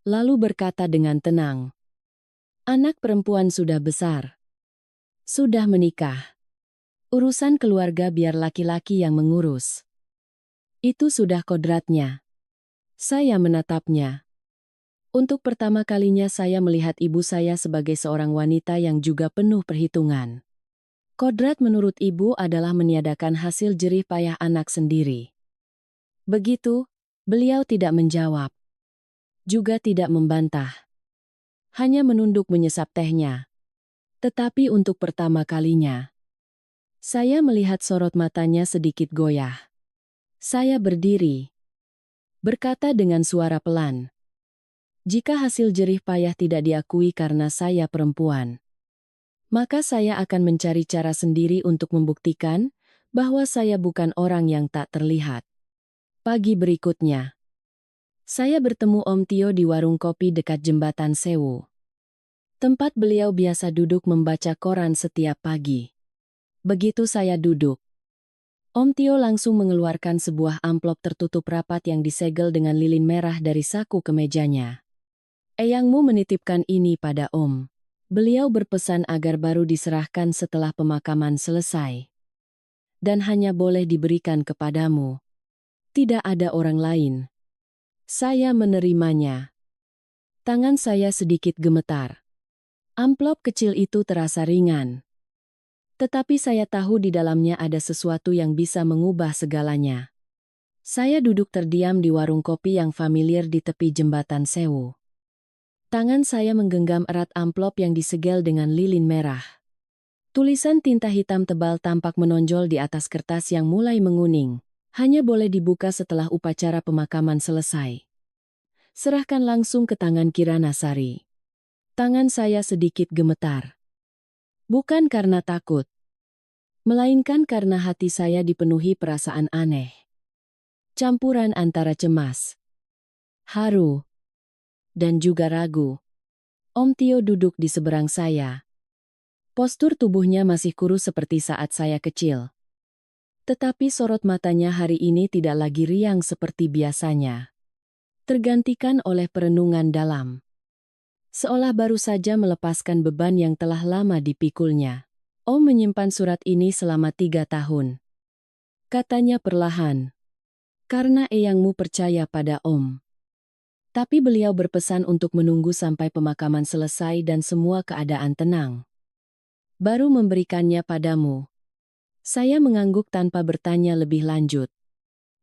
Lalu berkata dengan tenang. Anak perempuan sudah besar. Sudah menikah. Urusan keluarga biar laki-laki yang mengurus. Itu sudah kodratnya. Saya menatapnya. Untuk pertama kalinya saya melihat ibu saya sebagai seorang wanita yang juga penuh perhitungan. Kodrat menurut ibu adalah meniadakan hasil jerih payah anak sendiri. Begitu, beliau tidak menjawab. Juga tidak membantah. Hanya menunduk menyesap tehnya. Tetapi untuk pertama kalinya, saya melihat sorot matanya sedikit goyah. Saya berdiri. Berkata dengan suara pelan. Jika hasil jerih payah tidak diakui karena saya perempuan, maka saya akan mencari cara sendiri untuk membuktikan bahwa saya bukan orang yang tak terlihat. Pagi berikutnya, saya bertemu Om Tio di warung kopi dekat Jembatan Sewu. Tempat beliau biasa duduk membaca koran setiap pagi. Begitu saya duduk, Om Tio langsung mengeluarkan sebuah amplop tertutup rapat yang disegel dengan lilin merah dari saku kemejanya. Eyangmu menitipkan ini pada Om. Beliau berpesan agar baru diserahkan setelah pemakaman selesai. Dan hanya boleh diberikan kepadamu. Tidak ada orang lain. Saya menerimanya. Tangan saya sedikit gemetar. Amplop kecil itu terasa ringan. Tetapi saya tahu di dalamnya ada sesuatu yang bisa mengubah segalanya. Saya duduk terdiam di warung kopi yang familiar di tepi jembatan Sewu. Tangan saya menggenggam erat amplop yang disegel dengan lilin merah. Tulisan tinta hitam tebal tampak menonjol di atas kertas yang mulai menguning. Hanya boleh dibuka setelah upacara pemakaman selesai. Serahkan langsung ke tangan Kirana Sari. Tangan saya sedikit gemetar. Bukan karena takut, melainkan karena hati saya dipenuhi perasaan aneh. Campuran antara cemas, haru, dan juga ragu. Om Tio duduk di seberang saya. Postur tubuhnya masih kurus seperti saat saya kecil. Tetapi sorot matanya hari ini tidak lagi riang seperti biasanya. Tergantikan oleh perenungan dalam. Seolah baru saja melepaskan beban yang telah lama dipikulnya. Om menyimpan surat ini selama 3 tahun. Katanya perlahan. Karena eyangmu percaya pada Om. Tapi beliau berpesan untuk menunggu sampai pemakaman selesai dan semua keadaan tenang. Baru memberikannya padamu. Saya mengangguk tanpa bertanya lebih lanjut.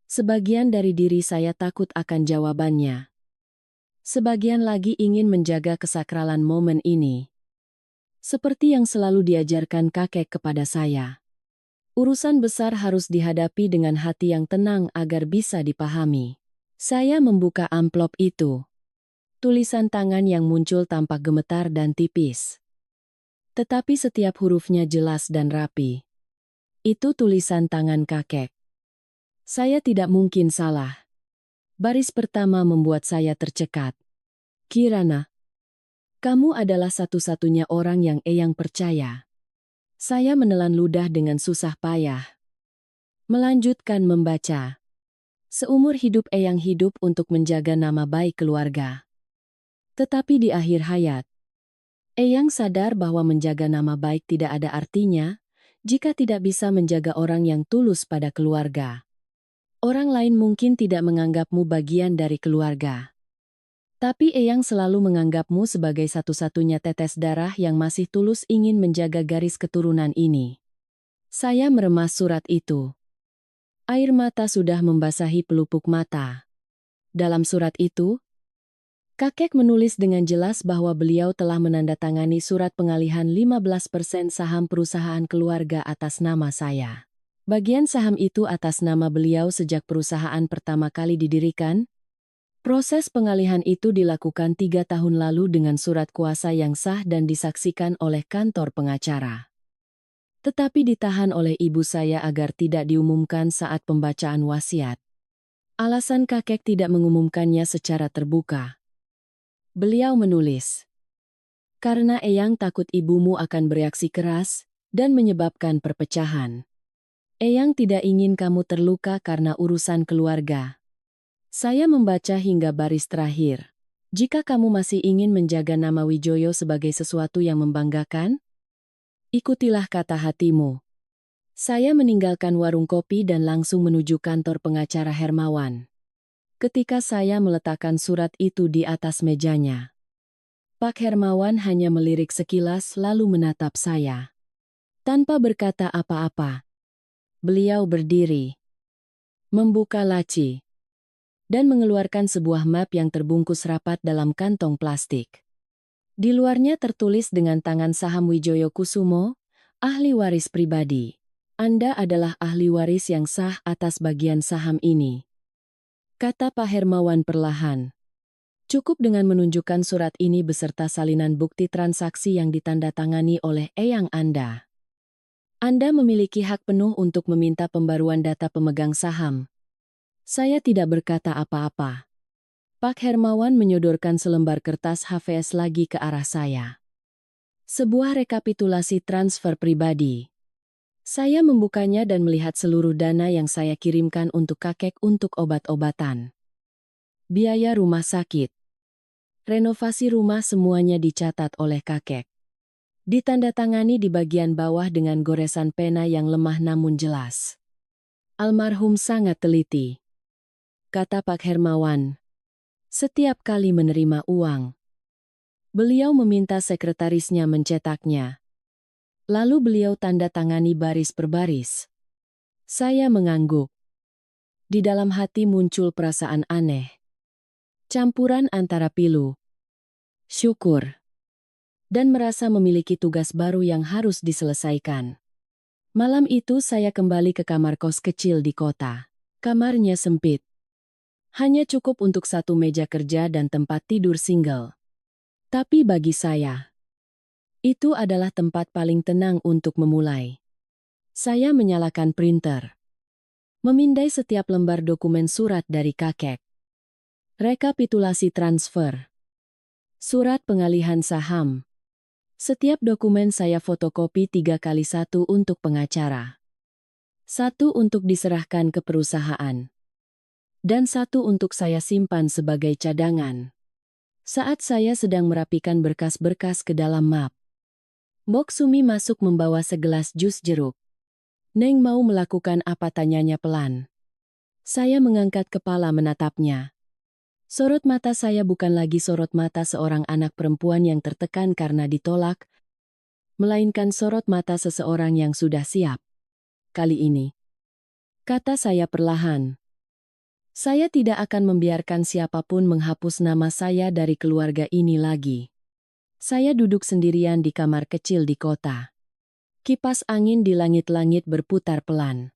Sebagian dari diri saya takut akan jawabannya. Sebagian lagi ingin menjaga kesakralan momen ini. Seperti yang selalu diajarkan kakek kepada saya. Urusan besar harus dihadapi dengan hati yang tenang agar bisa dipahami. Saya membuka amplop itu. Tulisan tangan yang muncul tampak gemetar dan tipis. Tetapi setiap hurufnya jelas dan rapi. Itu tulisan tangan kakek. Saya tidak mungkin salah. Baris pertama membuat saya tercekat. Kirana, kamu adalah satu-satunya orang yang eyang percaya. Saya menelan ludah dengan susah payah. Melanjutkan membaca. Seumur hidup eyang hidup untuk menjaga nama baik keluarga. Tetapi di akhir hayat, eyang sadar bahwa menjaga nama baik tidak ada artinya jika tidak bisa menjaga orang yang tulus pada keluarga. Orang lain mungkin tidak menganggapmu bagian dari keluarga. Tapi eyang selalu menganggapmu sebagai satu-satunya tetes darah yang masih tulus ingin menjaga garis keturunan ini. Saya meremas surat itu. Air mata sudah membasahi pelupuk mata. Dalam surat itu, kakek menulis dengan jelas bahwa beliau telah menandatangani surat pengalihan 15% saham perusahaan keluarga atas nama saya. Bagian saham itu atas nama beliau sejak perusahaan pertama kali didirikan. Proses pengalihan itu dilakukan 3 tahun lalu dengan surat kuasa yang sah dan disaksikan oleh kantor pengacara. Tetapi ditahan oleh ibu saya agar tidak diumumkan saat pembacaan wasiat. Alasan kakek tidak mengumumkannya secara terbuka. Beliau menulis, "Karena eyang takut ibumu akan bereaksi keras dan menyebabkan perpecahan. Eyang tidak ingin kamu terluka karena urusan keluarga." Saya membaca hingga baris terakhir. Jika kamu masih ingin menjaga nama Wijoyo sebagai sesuatu yang membanggakan, ikutilah kata hatimu. Saya meninggalkan warung kopi dan langsung menuju kantor pengacara Hermawan. Ketika saya meletakkan surat itu di atas mejanya, Pak Hermawan hanya melirik sekilas lalu menatap saya. Tanpa berkata apa-apa, beliau berdiri, membuka laci, dan mengeluarkan sebuah map yang terbungkus rapat dalam kantong plastik. Di luarnya tertulis dengan tangan saham Wijoyo Kusumo, ahli waris pribadi. Anda adalah ahli waris yang sah atas bagian saham ini, kata Pak Hermawan perlahan. Cukup dengan menunjukkan surat ini beserta salinan bukti transaksi yang ditandatangani oleh eyang Anda. Anda memiliki hak penuh untuk meminta pembaruan data pemegang saham. Saya tidak berkata apa-apa. Pak Hermawan menyodorkan selembar kertas HVS lagi ke arah saya. Sebuah rekapitulasi transfer pribadi. Saya membukanya dan melihat seluruh dana yang saya kirimkan untuk kakek untuk obat-obatan. Biaya rumah sakit. Renovasi rumah semuanya dicatat oleh kakek. Ditandatangani di bagian bawah dengan goresan pena yang lemah namun jelas. Almarhum sangat teliti, kata Pak Hermawan. Setiap kali menerima uang, beliau meminta sekretarisnya mencetaknya. Lalu beliau tanda tangani baris per baris. Saya mengangguk. Di dalam hati muncul perasaan aneh. Campuran antara pilu, syukur, dan merasa memiliki tugas baru yang harus diselesaikan. Malam itu saya kembali ke kamar kos kecil di kota. Kamarnya sempit. Hanya cukup untuk satu meja kerja dan tempat tidur single. Tapi bagi saya, itu adalah tempat paling tenang untuk memulai. Saya menyalakan printer. Memindai setiap lembar dokumen surat dari kakek. Rekapitulasi transfer. Surat pengalihan saham. Setiap dokumen saya fotokopi 3x1 untuk pengacara. 1 untuk diserahkan ke perusahaan. Dan 1 untuk saya simpan sebagai cadangan. Saat saya sedang merapikan berkas-berkas ke dalam map, Mbok Sumi masuk membawa segelas jus jeruk. Neng mau melakukan apa, tanyanya pelan. Saya mengangkat kepala menatapnya. Sorot mata saya bukan lagi sorot mata seorang anak perempuan yang tertekan karena ditolak, melainkan sorot mata seseorang yang sudah siap. Kali ini, kata saya perlahan, saya tidak akan membiarkan siapapun menghapus nama saya dari keluarga ini lagi. Saya duduk sendirian di kamar kecil di kota. Kipas angin di langit-langit berputar pelan,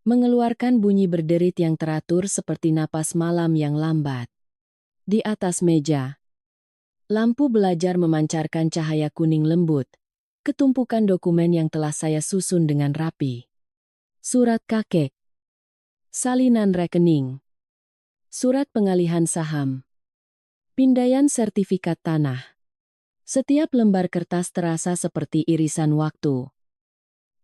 mengeluarkan bunyi berderit yang teratur seperti napas malam yang lambat. Di atas meja, lampu belajar memancarkan cahaya kuning lembut, ketumpukan dokumen yang telah saya susun dengan rapi. Surat kakek, salinan rekening, surat pengalihan saham, pindaian sertifikat tanah. Setiap lembar kertas terasa seperti irisan waktu,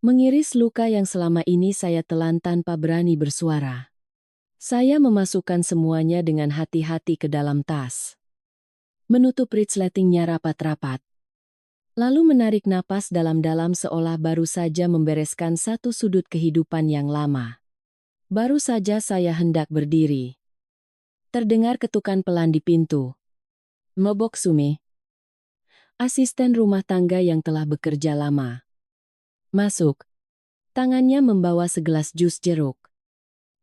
mengiris luka yang selama ini saya telan tanpa berani bersuara. Saya memasukkan semuanya dengan hati-hati ke dalam tas. Menutup resletingnya rapat-rapat. Lalu menarik napas dalam-dalam seolah baru saja membereskan satu sudut kehidupan yang lama. Baru saja saya hendak berdiri. Terdengar ketukan pelan di pintu. Mbok Sumi, asisten rumah tangga yang telah bekerja lama, masuk. Tangannya membawa segelas jus jeruk.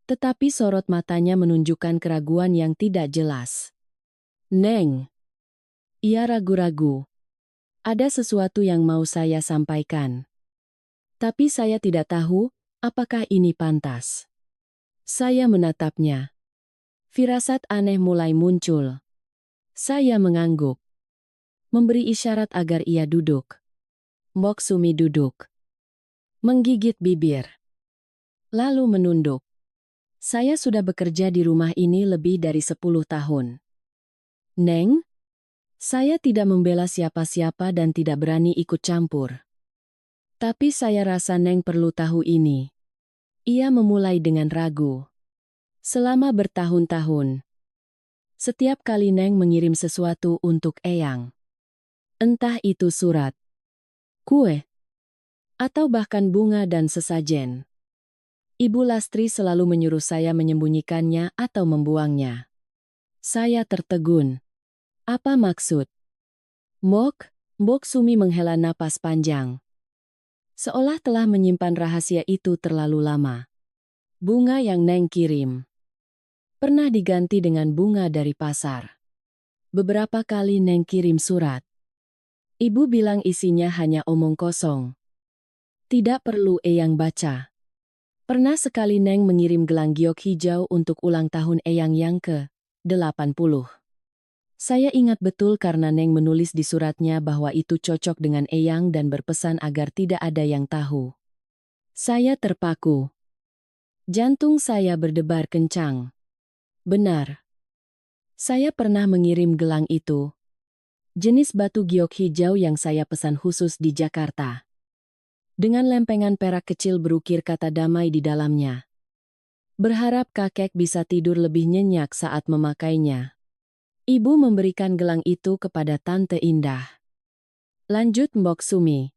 Tetapi sorot matanya menunjukkan keraguan yang tidak jelas. Neng. Ia ragu-ragu. Ada sesuatu yang mau saya sampaikan. Tapi saya tidak tahu, apakah ini pantas. Saya menatapnya. Firasat aneh mulai muncul. Saya mengangguk. Memberi isyarat agar ia duduk. Mbok Sumi duduk. Menggigit bibir. Lalu menunduk. Saya sudah bekerja di rumah ini lebih dari 10 tahun. Neng? Saya tidak membela siapa-siapa dan tidak berani ikut campur. Tapi saya rasa Neng perlu tahu ini. Ia memulai dengan ragu. Selama bertahun-tahun, setiap kali Neng mengirim sesuatu untuk Eyang, entah itu surat, kue, atau bahkan bunga dan sesajen, Ibu Lastri selalu menyuruh saya menyembunyikannya atau membuangnya. Saya tertegun. Apa maksud? Mbok Sumi menghela napas panjang. Seolah telah menyimpan rahasia itu terlalu lama. Bunga yang Neng kirim pernah diganti dengan bunga dari pasar. Beberapa kali Neng kirim surat. Ibu bilang isinya hanya omong kosong. Tidak perlu Eyang baca. Pernah sekali Neng mengirim gelang giok hijau untuk ulang tahun Eyang yang ke-80. Saya ingat betul karena Neng menulis di suratnya bahwa itu cocok dengan Eyang dan berpesan agar tidak ada yang tahu. Saya terpaku. Jantung saya berdebar kencang. Benar. Saya pernah mengirim gelang itu. Jenis batu giok hijau yang saya pesan khusus di Jakarta. dengan lempengan perak kecil berukir kata damai di dalamnya. Berharap kakek bisa tidur lebih nyenyak saat memakainya. Ibu memberikan gelang itu kepada Tante Indah. "Lanjut Mbok Sumi,"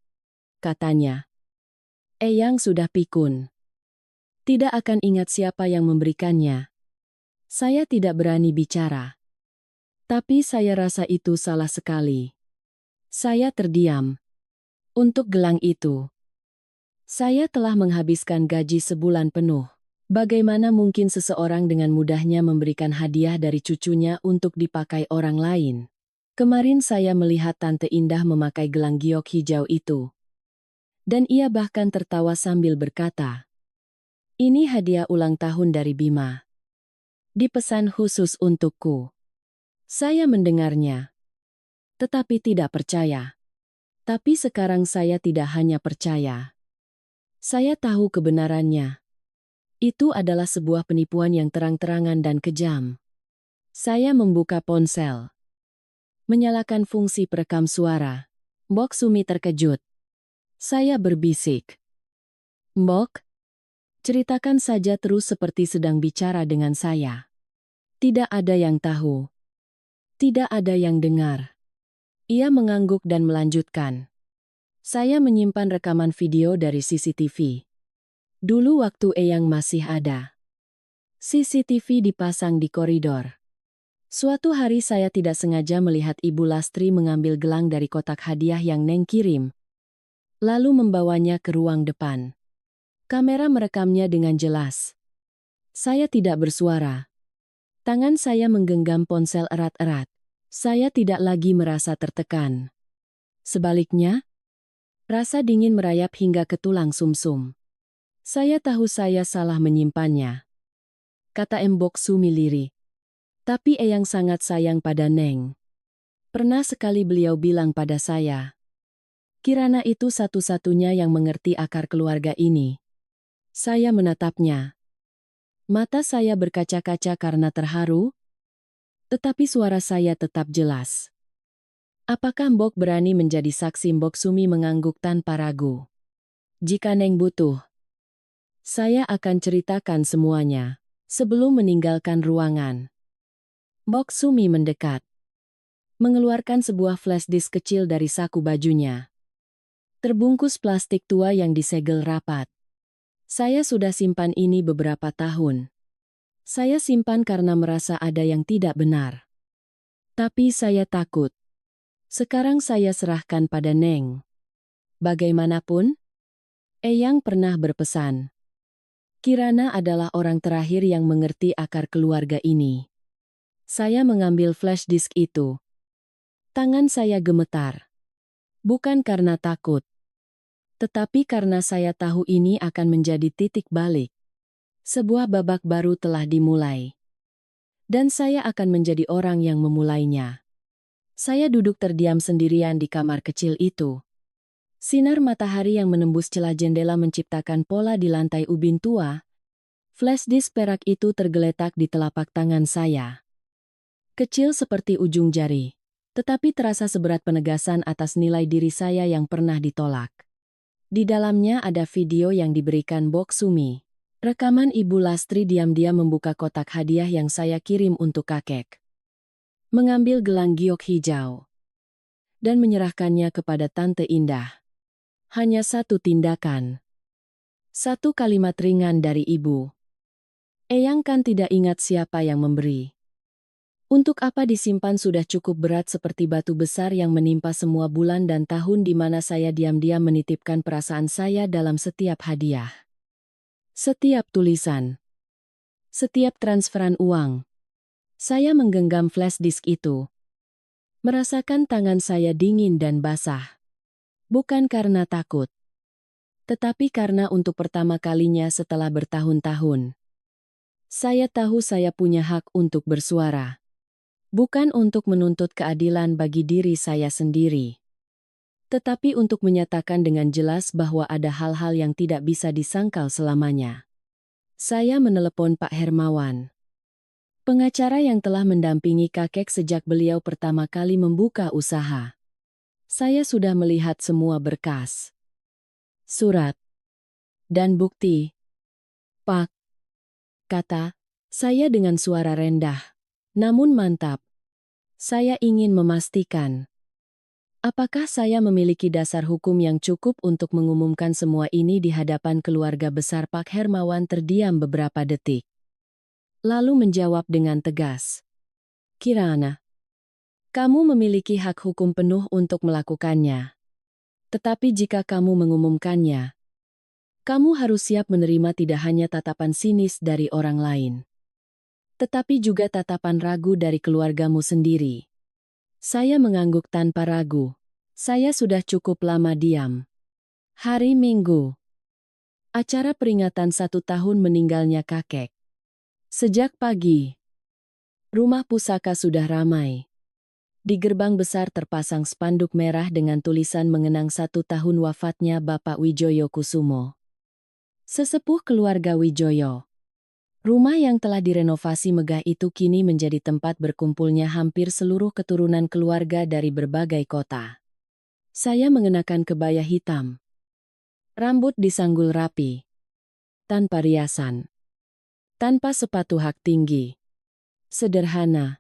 katanya. "Eyang sudah pikun. Tidak akan ingat siapa yang memberikannya." Saya tidak berani bicara. Tapi saya rasa itu salah sekali. Saya terdiam. Untuk gelang itu, saya telah menghabiskan gaji sebulan penuh. Bagaimana mungkin seseorang dengan mudahnya memberikan hadiah dari cucunya untuk dipakai orang lain? Kemarin saya melihat Tante Indah memakai gelang giok hijau itu. Dan ia bahkan tertawa sambil berkata, "Ini hadiah ulang tahun dari Bima. Dipesan khusus untukku." Saya mendengarnya, tetapi tidak percaya. Tapi sekarang saya tidak hanya percaya. Saya tahu kebenarannya. Itu adalah sebuah penipuan yang terang-terangan dan kejam. Saya membuka ponsel. Menyalakan fungsi perekam suara. Mbok Sumi terkejut. Saya berbisik, "Mbok, ceritakan saja terus seperti sedang bicara dengan saya." Tidak ada yang tahu. Tidak ada yang dengar. Ia mengangguk dan melanjutkan. "Saya menyimpan rekaman video dari CCTV. Dulu waktu Eyang masih ada. CCTV dipasang di koridor. Suatu hari saya tidak sengaja melihat Ibu Lastri mengambil gelang dari kotak hadiah yang Neng kirim, lalu membawanya ke ruang depan. Kamera merekamnya dengan jelas. Saya tidak bersuara. Tangan saya menggenggam ponsel erat-erat. Saya tidak lagi merasa tertekan. Sebaliknya, rasa dingin merayap hingga ke tulang sumsum. Saya tahu saya salah menyimpannya, kata Mbok Sumi lirih. Tapi Eyang sangat sayang pada Neng. Pernah sekali beliau bilang pada saya, Kirana itu satu-satunya yang mengerti akar keluarga ini. Saya menatapnya. Mata saya berkaca-kaca karena terharu, tetapi suara saya tetap jelas. "Apakah Mbok berani menjadi saksi?" Mbok Sumi mengangguk tanpa ragu. "Jika Neng butuh, saya akan ceritakan semuanya." Sebelum meninggalkan ruangan, Mbok Sumi mendekat, mengeluarkan sebuah flash disk kecil dari saku bajunya. Terbungkus plastik tua yang disegel rapat. "Saya sudah simpan ini beberapa tahun. Saya simpan karena merasa ada yang tidak benar. Tapi saya takut. Sekarang saya serahkan pada Neng. Bagaimanapun, Eyang pernah berpesan. Kirana adalah orang terakhir yang mengerti akar keluarga ini." Saya mengambil flash disk itu. Tangan saya gemetar. Bukan karena takut, tetapi karena saya tahu ini akan menjadi titik balik. Sebuah babak baru telah dimulai. Dan saya akan menjadi orang yang memulainya. Saya duduk terdiam sendirian di kamar kecil itu. Sinar matahari yang menembus celah jendela menciptakan pola di lantai ubin tua. Flash disk perak itu tergeletak di telapak tangan saya. Kecil seperti ujung jari, tetapi terasa seberat penegasan atas nilai diri saya yang pernah ditolak. Di dalamnya ada video yang diberikan Mbok Sumi. Rekaman Ibu Lastri diam-diam membuka kotak hadiah yang saya kirim untuk kakek. Mengambil gelang giok hijau. Dan menyerahkannya kepada Tante Indah. Hanya satu tindakan. Satu kalimat ringan dari Ibu. "Eyang kan tidak ingat siapa yang memberi. Untuk apa disimpan? Sudah cukup berat seperti batu besar yang menimpa semua bulan dan tahun di mana saya diam-diam menitipkan perasaan saya dalam setiap hadiah. Setiap tulisan. Setiap transferan uang." Saya menggenggam flash disk itu. Merasakan tangan saya dingin dan basah. Bukan karena takut, tetapi karena untuk pertama kalinya setelah bertahun-tahun, saya tahu saya punya hak untuk bersuara. Bukan untuk menuntut keadilan bagi diri saya sendiri, tetapi untuk menyatakan dengan jelas bahwa ada hal-hal yang tidak bisa disangkal selamanya. Saya menelepon Pak Hermawan, pengacara yang telah mendampingi kakek sejak beliau pertama kali membuka usaha. Saya sudah melihat semua berkas. Surat dan bukti, Pak, kata saya dengan suara rendah, namun mantap. Saya ingin memastikan, apakah saya memiliki dasar hukum yang cukup untuk mengumumkan semua ini di hadapan keluarga besar Pak Hermawan terdiam beberapa detik. Lalu menjawab dengan tegas. Kirana, kamu memiliki hak hukum penuh untuk melakukannya. Tetapi jika kamu mengumumkannya, kamu harus siap menerima tidak hanya tatapan sinis dari orang lain, tetapi juga tatapan ragu dari keluargamu sendiri. Saya mengangguk tanpa ragu. Saya sudah cukup lama diam. Hari Minggu. Acara peringatan 1 tahun meninggalnya kakek. Sejak pagi, rumah pusaka sudah ramai. Di gerbang besar terpasang spanduk merah dengan tulisan mengenang 1 tahun wafatnya Bapak Wijoyo Kusumo, sesepuh keluarga Wijoyo. Rumah yang telah direnovasi megah itu kini menjadi tempat berkumpulnya hampir seluruh keturunan keluarga dari berbagai kota. Saya mengenakan kebaya hitam. Rambut disanggul rapi. Tanpa riasan. Tanpa sepatu hak tinggi. Sederhana.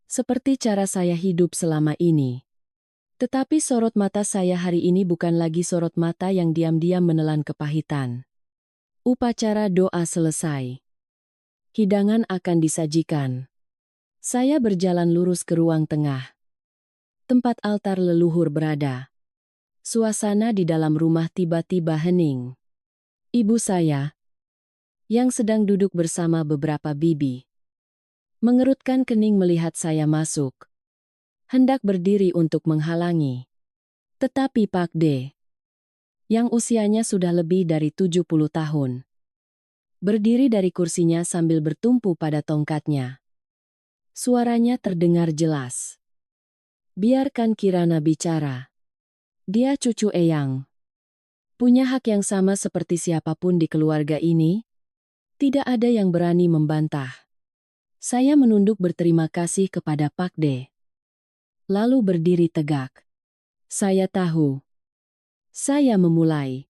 Seperti cara saya hidup selama ini. Tetapi sorot mata saya hari ini bukan lagi sorot mata yang diam-diam menelan kepahitan. Upacara doa selesai. Hidangan akan disajikan. Saya berjalan lurus ke ruang tengah. Tempat altar leluhur berada. Suasana di dalam rumah tiba-tiba hening. Ibu saya, yang sedang duduk bersama beberapa bibi, mengerutkan kening melihat saya masuk. Hendak berdiri untuk menghalangi. Tetapi Pak D, yang usianya sudah lebih dari 70 tahun, berdiri dari kursinya sambil bertumpu pada tongkatnya. Suaranya terdengar jelas. Biarkan Kirana bicara. Dia cucu Eyang. Punya hak yang sama seperti siapapun di keluarga ini. Tidak ada yang berani membantah. Saya menunduk berterima kasih kepada Pak D. Lalu berdiri tegak. Saya tahu. Saya memulai.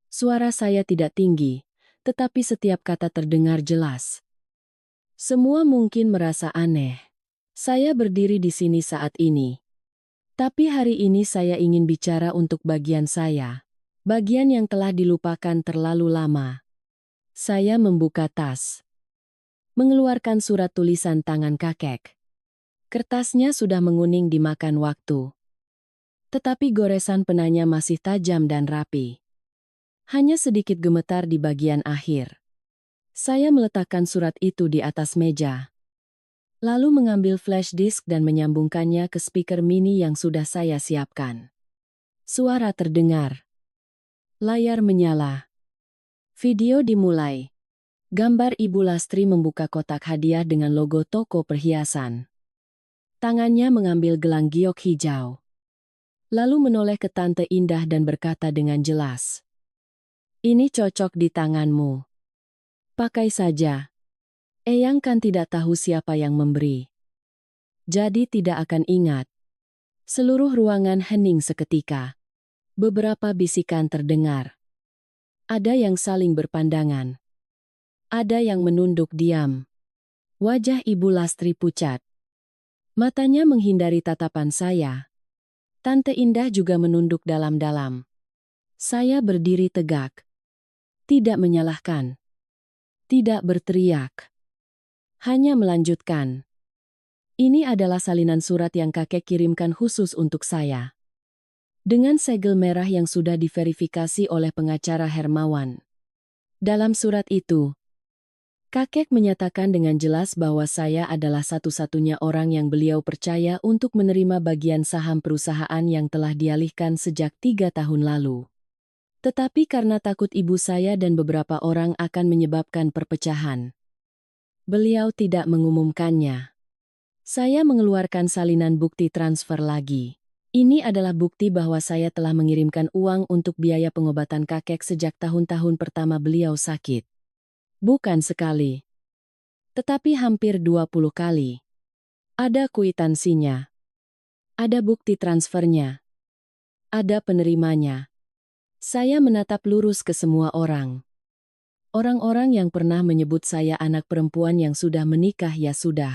Suara saya tidak tinggi, tetapi setiap kata terdengar jelas. Semua mungkin merasa aneh. Saya berdiri di sini saat ini. Tapi hari ini saya ingin bicara untuk bagian saya. Bagian yang telah dilupakan terlalu lama. Saya membuka tas. Mengeluarkan surat tulisan tangan kakek. Kertasnya sudah menguning dimakan waktu. Tetapi goresan penanya masih tajam dan rapi. Hanya sedikit gemetar di bagian akhir. Saya meletakkan surat itu di atas meja. Lalu mengambil flash disk dan menyambungkannya ke speaker mini yang sudah saya siapkan. Suara terdengar. Layar menyala. Video dimulai. Gambar Ibu Lastri membuka kotak hadiah dengan logo toko perhiasan. Tangannya mengambil gelang giok hijau. Lalu menoleh ke Tante Indah dan berkata dengan jelas. Ini cocok di tanganmu. Pakai saja. Eyang kan tidak tahu siapa yang memberi. Jadi tidak akan ingat. Seluruh ruangan hening seketika. Beberapa bisikan terdengar. Ada yang saling berpandangan. Ada yang menunduk diam. Wajah Ibu Lastri pucat. Matanya menghindari tatapan saya. Tante Indah juga menunduk dalam-dalam. Saya berdiri tegak. Tidak menyalahkan. Tidak berteriak. Hanya melanjutkan. Ini adalah salinan surat yang kakek kirimkan khusus untuk saya. Dengan segel merah yang sudah diverifikasi oleh pengacara Hermawan. Dalam surat itu, kakek menyatakan dengan jelas bahwa saya adalah satu-satunya orang yang beliau percaya untuk menerima bagian saham perusahaan yang telah dialihkan sejak 3 tahun lalu. Tetapi karena takut ibu saya dan beberapa orang akan menyebabkan perpecahan, beliau tidak mengumumkannya. Saya mengeluarkan salinan bukti transfer lagi. Ini adalah bukti bahwa saya telah mengirimkan uang untuk biaya pengobatan kakek sejak tahun-tahun pertama beliau sakit. Bukan sekali, tetapi hampir 20 kali. Ada kwitansinya. Ada bukti transfernya. Ada penerimanya. Saya menatap lurus ke semua orang. Orang-orang yang pernah menyebut saya anak perempuan yang sudah menikah ya sudah.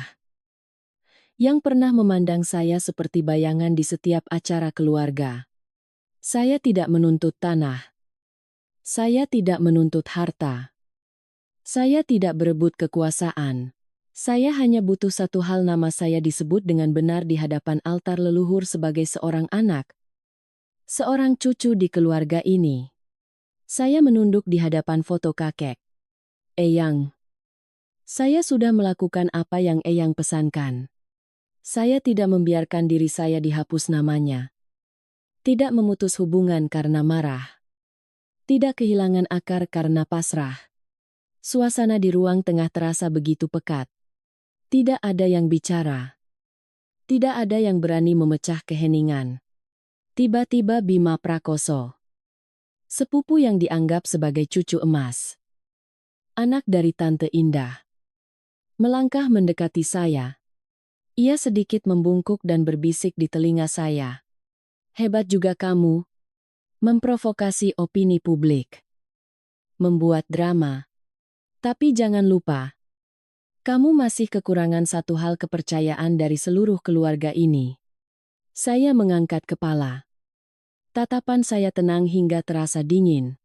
Yang pernah memandang saya seperti bayangan di setiap acara keluarga. Saya tidak menuntut tanah. Saya tidak menuntut harta. Saya tidak berebut kekuasaan. Saya hanya butuh satu hal, nama saya disebut dengan benar di hadapan altar leluhur sebagai seorang anak. Seorang cucu di keluarga ini. Saya menunduk di hadapan foto kakek. Eyang. Saya sudah melakukan apa yang Eyang pesankan. Saya tidak membiarkan diri saya dihapus namanya. Tidak memutus hubungan karena marah. Tidak kehilangan akar karena pasrah. Suasana di ruang tengah terasa begitu pekat. Tidak ada yang bicara. Tidak ada yang berani memecah keheningan. Tiba-tiba Bima Prakoso, sepupu yang dianggap sebagai cucu emas, anak dari Tante Indah, melangkah mendekati saya. Ia sedikit membungkuk dan berbisik di telinga saya. Hebat juga kamu. Memprovokasi opini publik. Membuat drama. Tapi jangan lupa, kamu masih kekurangan satu hal, kepercayaan dari seluruh keluarga ini. Saya mengangkat kepala. Tatapan saya tenang hingga terasa dingin.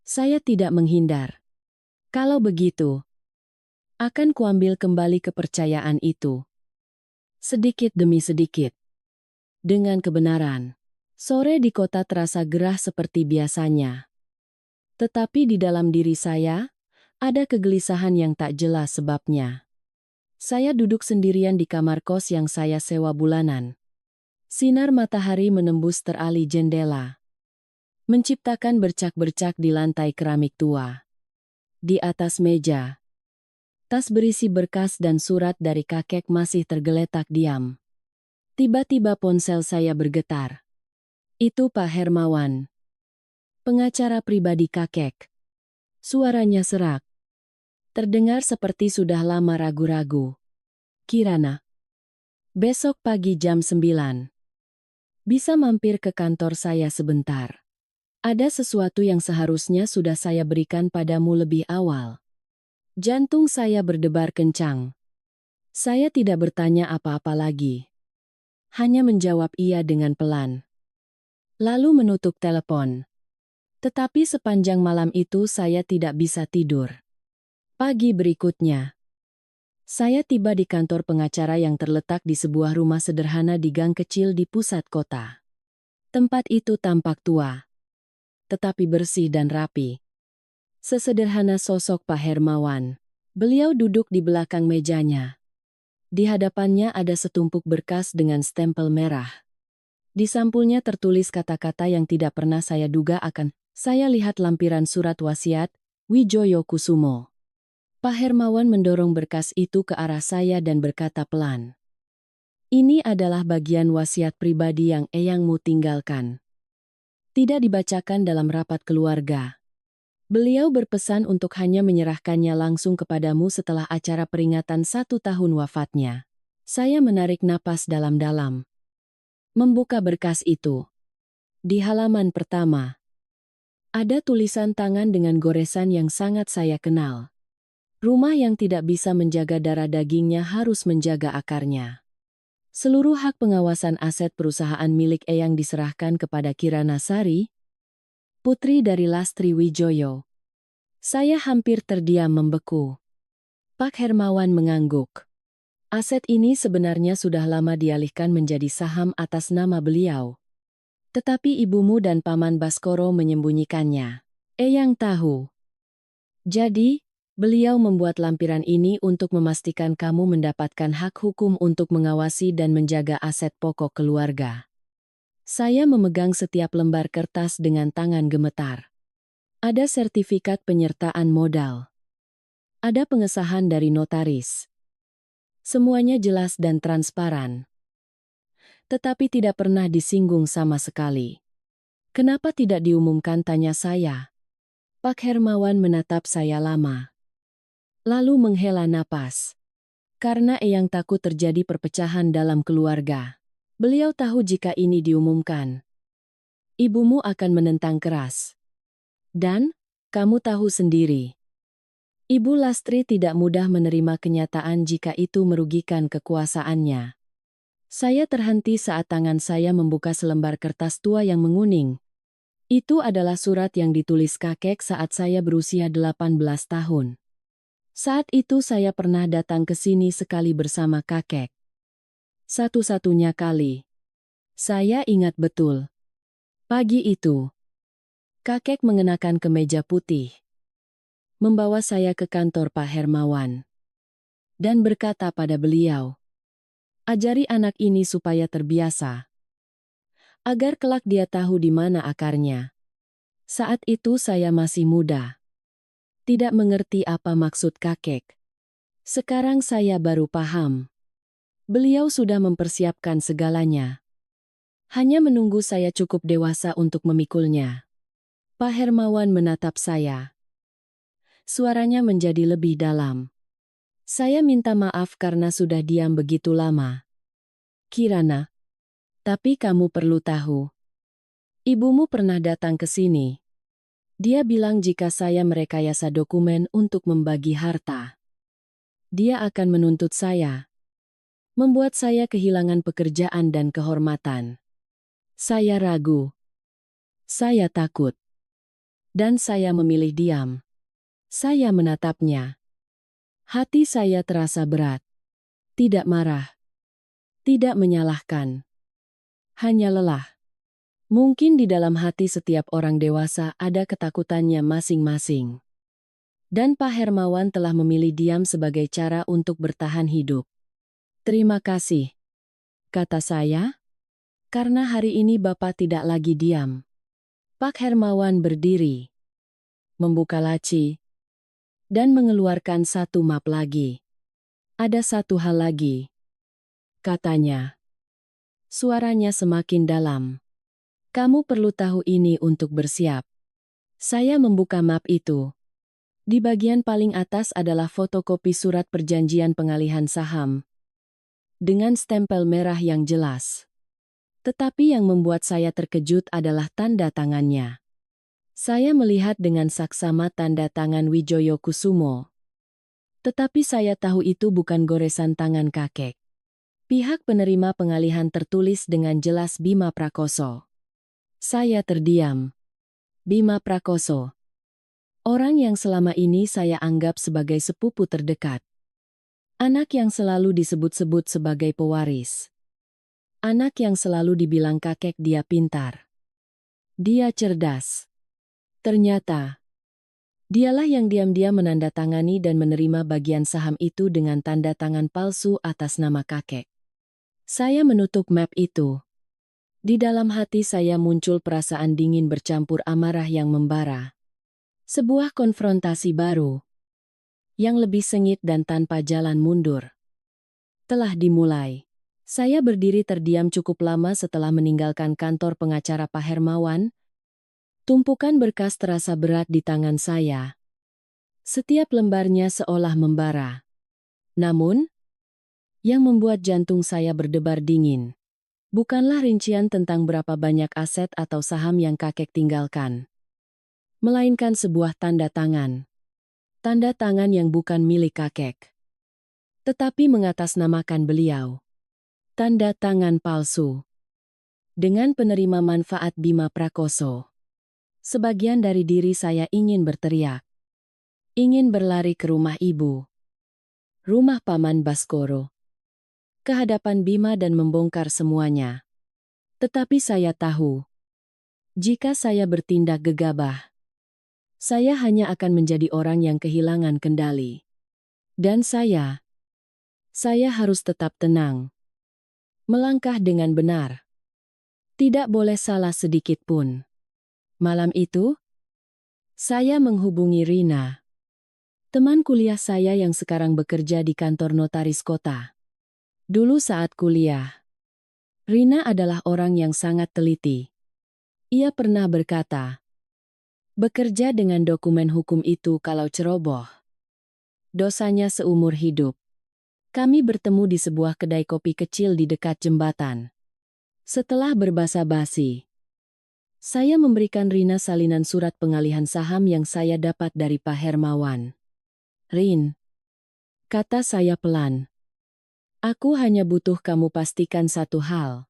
Saya tidak menghindar. Kalau begitu, akan kuambil kembali kepercayaan itu. Sedikit demi sedikit. Dengan kebenaran. Sore di kota terasa gerah seperti biasanya. Tetapi di dalam diri saya, ada kegelisahan yang tak jelas sebabnya. Saya duduk sendirian di kamar kos yang saya sewa bulanan. Sinar matahari menembus terali jendela, menciptakan bercak-bercak di lantai keramik tua. Di atas meja, tas berisi berkas dan surat dari kakek masih tergeletak diam. Tiba-tiba ponsel saya bergetar. Itu Pak Hermawan, pengacara pribadi kakek. Suaranya serak. Terdengar seperti sudah lama ragu-ragu. Kirana. Besok pagi jam 9. Bisa mampir ke kantor saya sebentar. Ada sesuatu yang seharusnya sudah saya berikan padamu lebih awal. Jantung saya berdebar kencang. Saya tidak bertanya apa-apa lagi. Hanya menjawab iya dengan pelan. Lalu menutup telepon. Tetapi sepanjang malam itu saya tidak bisa tidur. Pagi berikutnya, saya tiba di kantor pengacara yang terletak di sebuah rumah sederhana di gang kecil di pusat kota. Tempat itu tampak tua, tetapi bersih dan rapi. Sesederhana sosok Pak Hermawan. Beliau duduk di belakang mejanya. Di hadapannya ada setumpuk berkas dengan stempel merah. Di sampulnya tertulis kata-kata yang tidak pernah saya duga akan. Saya lihat lampiran surat wasiat, Wijoyo Kusumo. Pak Hermawan mendorong berkas itu ke arah saya dan berkata pelan. Ini adalah bagian wasiat pribadi yang Eyangmu tinggalkan. Tidak dibacakan dalam rapat keluarga. Beliau berpesan untuk hanya menyerahkannya langsung kepadamu setelah acara peringatan 1 tahun wafatnya. Saya menarik napas dalam-dalam. Membuka berkas itu. Di halaman pertama, ada tulisan tangan dengan goresan yang sangat saya kenal. Rumah yang tidak bisa menjaga darah dagingnya harus menjaga akarnya. Seluruh hak pengawasan aset perusahaan milik Eyang diserahkan kepada Kirana Sari, putri dari Lastri Wijoyo. Saya hampir terdiam membeku. Pak Hermawan mengangguk. Aset ini sebenarnya sudah lama dialihkan menjadi saham atas nama beliau. Tetapi ibumu dan Paman Baskoro menyembunyikannya. Eyang tahu. Jadi, beliau membuat lampiran ini untuk memastikan kamu mendapatkan hak hukum untuk mengawasi dan menjaga aset pokok keluarga. Saya memegang setiap lembar kertas dengan tangan gemetar. Ada sertifikat penyertaan modal. Ada pengesahan dari notaris. Semuanya jelas dan transparan. Tetapi tidak pernah disinggung sama sekali. Kenapa tidak diumumkan, tanya saya. Pak Hermawan menatap saya lama. Lalu menghela napas. Karena Eyang takut terjadi perpecahan dalam keluarga. Beliau tahu jika ini diumumkan, Ibumu akan menentang keras. Dan, kamu tahu sendiri. Ibu Lastri tidak mudah menerima kenyataan jika itu merugikan kekuasaannya. Saya terhenti saat tangan saya membuka selembar kertas tua yang menguning. Itu adalah surat yang ditulis kakek saat saya berusia 18 tahun. Saat itu saya pernah datang ke sini sekali bersama kakek. Satu-satunya kali. Saya ingat betul. Pagi itu, kakek mengenakan kemeja putih, membawa saya ke kantor Pak Hermawan, dan berkata pada beliau, "Ajari anak ini supaya terbiasa, agar kelak dia tahu di mana akarnya." Saat itu saya masih muda, tidak mengerti apa maksud kakek. Sekarang saya baru paham. Beliau sudah mempersiapkan segalanya. Hanya menunggu saya cukup dewasa untuk memikulnya. Pak Hermawan menatap saya. Suaranya menjadi lebih dalam. Saya minta maaf karena sudah diam begitu lama. Kirana, tapi kamu perlu tahu. Ibumu pernah datang ke sini. Dia bilang jika saya merekayasa dokumen untuk membagi harta, dia akan menuntut saya. Membuat saya kehilangan pekerjaan dan kehormatan. Saya ragu. Saya takut. Dan saya memilih diam. Saya menatapnya. Hati saya terasa berat. Tidak marah. Tidak menyalahkan. Hanya lelah. Mungkin di dalam hati setiap orang dewasa ada ketakutannya masing-masing. Dan Pak Hermawan telah memilih diam sebagai cara untuk bertahan hidup. "Terima kasih," kata saya, "karena hari ini Bapak tidak lagi diam." Pak Hermawan berdiri, membuka laci, dan mengeluarkan satu map lagi. "Ada satu hal lagi," katanya. Suaranya semakin dalam. "Kamu perlu tahu ini untuk bersiap." Saya membuka map itu. Di bagian paling atas adalah fotokopi surat perjanjian pengalihan saham, dengan stempel merah yang jelas. Tetapi yang membuat saya terkejut adalah tanda tangannya. Saya melihat dengan saksama tanda tangan Wijoyo Kusumo. Tetapi saya tahu itu bukan goresan tangan kakek. Pihak penerima pengalihan tertulis dengan jelas Bima Prakoso. Saya terdiam. Bima Prakoso. Orang yang selama ini saya anggap sebagai sepupu terdekat. Anak yang selalu disebut-sebut sebagai pewaris. Anak yang selalu dibilang kakek dia pintar. Dia cerdas. Ternyata, dialah yang diam-diam menandatangani dan menerima bagian saham itu dengan tanda tangan palsu atas nama kakek. Saya menutup map itu. Di dalam hati saya muncul perasaan dingin bercampur amarah yang membara. Sebuah konfrontasi baru, yang lebih sengit dan tanpa jalan mundur, telah dimulai. Saya berdiri terdiam cukup lama setelah meninggalkan kantor pengacara Pak Hermawan. Tumpukan berkas terasa berat di tangan saya. Setiap lembarnya seolah membara. Namun, yang membuat jantung saya berdebar dingin, bukanlah rincian tentang berapa banyak aset atau saham yang kakek tinggalkan, melainkan sebuah tanda tangan. Tanda tangan yang bukan milik kakek, tetapi mengatasnamakan beliau. Tanda tangan palsu. Dengan penerima manfaat Bima Prakoso. Sebagian dari diri saya ingin berteriak. Ingin berlari ke rumah ibu. Rumah Paman Baskoro. Ke hadapan Bima dan membongkar semuanya. Tetapi saya tahu, jika saya bertindak gegabah, saya hanya akan menjadi orang yang kehilangan kendali. Dan saya harus tetap tenang. Melangkah dengan benar. Tidak boleh salah sedikit pun. Malam itu, saya menghubungi Rina, teman kuliah saya yang sekarang bekerja di kantor notaris kota. Dulu saat kuliah, Rina adalah orang yang sangat teliti. Ia pernah berkata, bekerja dengan dokumen hukum itu kalau ceroboh, dosanya seumur hidup. Kami bertemu di sebuah kedai kopi kecil di dekat jembatan. Setelah berbasa-basi, Saya memberikan Rina salinan surat pengalihan saham yang saya dapat dari Pak Hermawan. "Rin," kata saya pelan, "aku hanya butuh kamu pastikan satu hal.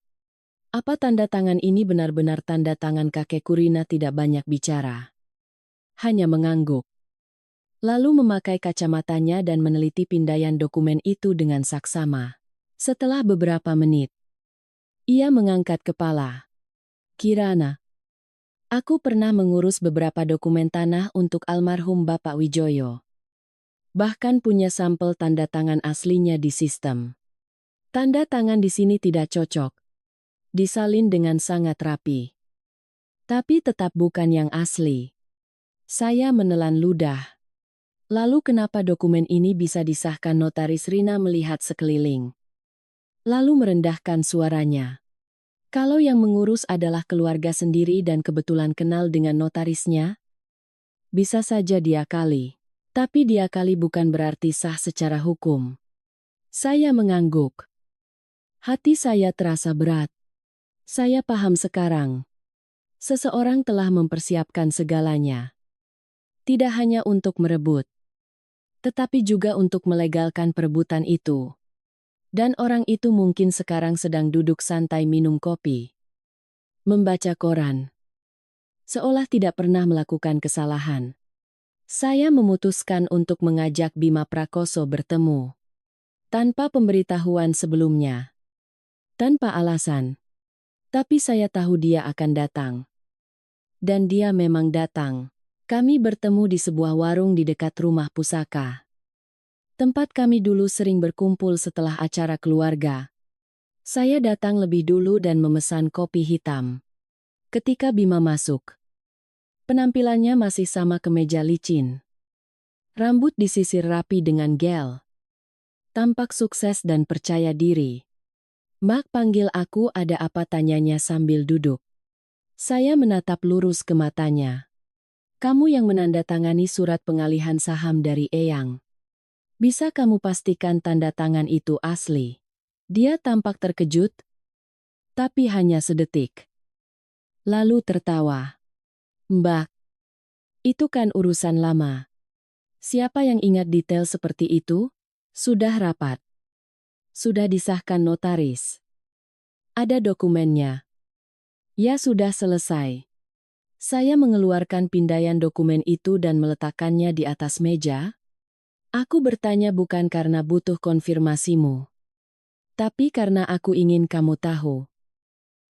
Apa tanda tangan ini benar-benar tanda tangan kakekku?" Rina tidak banyak bicara. Hanya mengangguk. Lalu memakai kacamatanya dan meneliti pindaian dokumen itu dengan saksama. Setelah beberapa menit, ia mengangkat kepala. "Kirana, aku pernah mengurus beberapa dokumen tanah untuk almarhum Bapak Wijoyo. Bahkan punya sampel tanda tangan aslinya di sistem. Tanda tangan di sini tidak cocok. Disalin dengan sangat rapi. Tapi tetap bukan yang asli." Saya menelan ludah. "Lalu kenapa dokumen ini bisa disahkan notaris?" Rina melihat sekeliling. Lalu merendahkan suaranya. "Kalau yang mengurus adalah keluarga sendiri dan kebetulan kenal dengan notarisnya, bisa saja diakali. Tapi diakali bukan berarti sah secara hukum." Saya mengangguk. Hati saya terasa berat. Saya paham sekarang. Seseorang telah mempersiapkan segalanya. Tidak hanya untuk merebut, tetapi juga untuk melegalkan perebutan itu. Dan orang itu mungkin sekarang sedang duduk santai minum kopi, membaca koran, seolah tidak pernah melakukan kesalahan. Saya memutuskan untuk mengajak Bima Prakoso bertemu. Tanpa pemberitahuan sebelumnya. Tanpa alasan. Tapi saya tahu dia akan datang. Dan dia memang datang. Kami bertemu di sebuah warung di dekat rumah pusaka. Tempat kami dulu sering berkumpul setelah acara keluarga. Saya datang lebih dulu dan memesan kopi hitam. Ketika Bima masuk, penampilannya masih sama kemeja licin. Rambut disisir rapi dengan gel. Tampak sukses dan percaya diri. "Mak, panggil aku, ada apa?" tanyanya sambil duduk. Saya menatap lurus ke matanya. "Kamu yang menandatangani surat pengalihan saham dari Eyang. Bisa kamu pastikan tanda tangan itu asli?" Dia tampak terkejut, tapi hanya sedetik. Lalu tertawa. "Mbak, itu kan urusan lama. Siapa yang ingat detail seperti itu? Sudah rapat. Sudah disahkan notaris. Ada dokumennya." "Ya sudah selesai." Saya mengeluarkan pindaian dokumen itu dan meletakkannya di atas meja. "Aku bertanya bukan karena butuh konfirmasimu. Tapi karena aku ingin kamu tahu.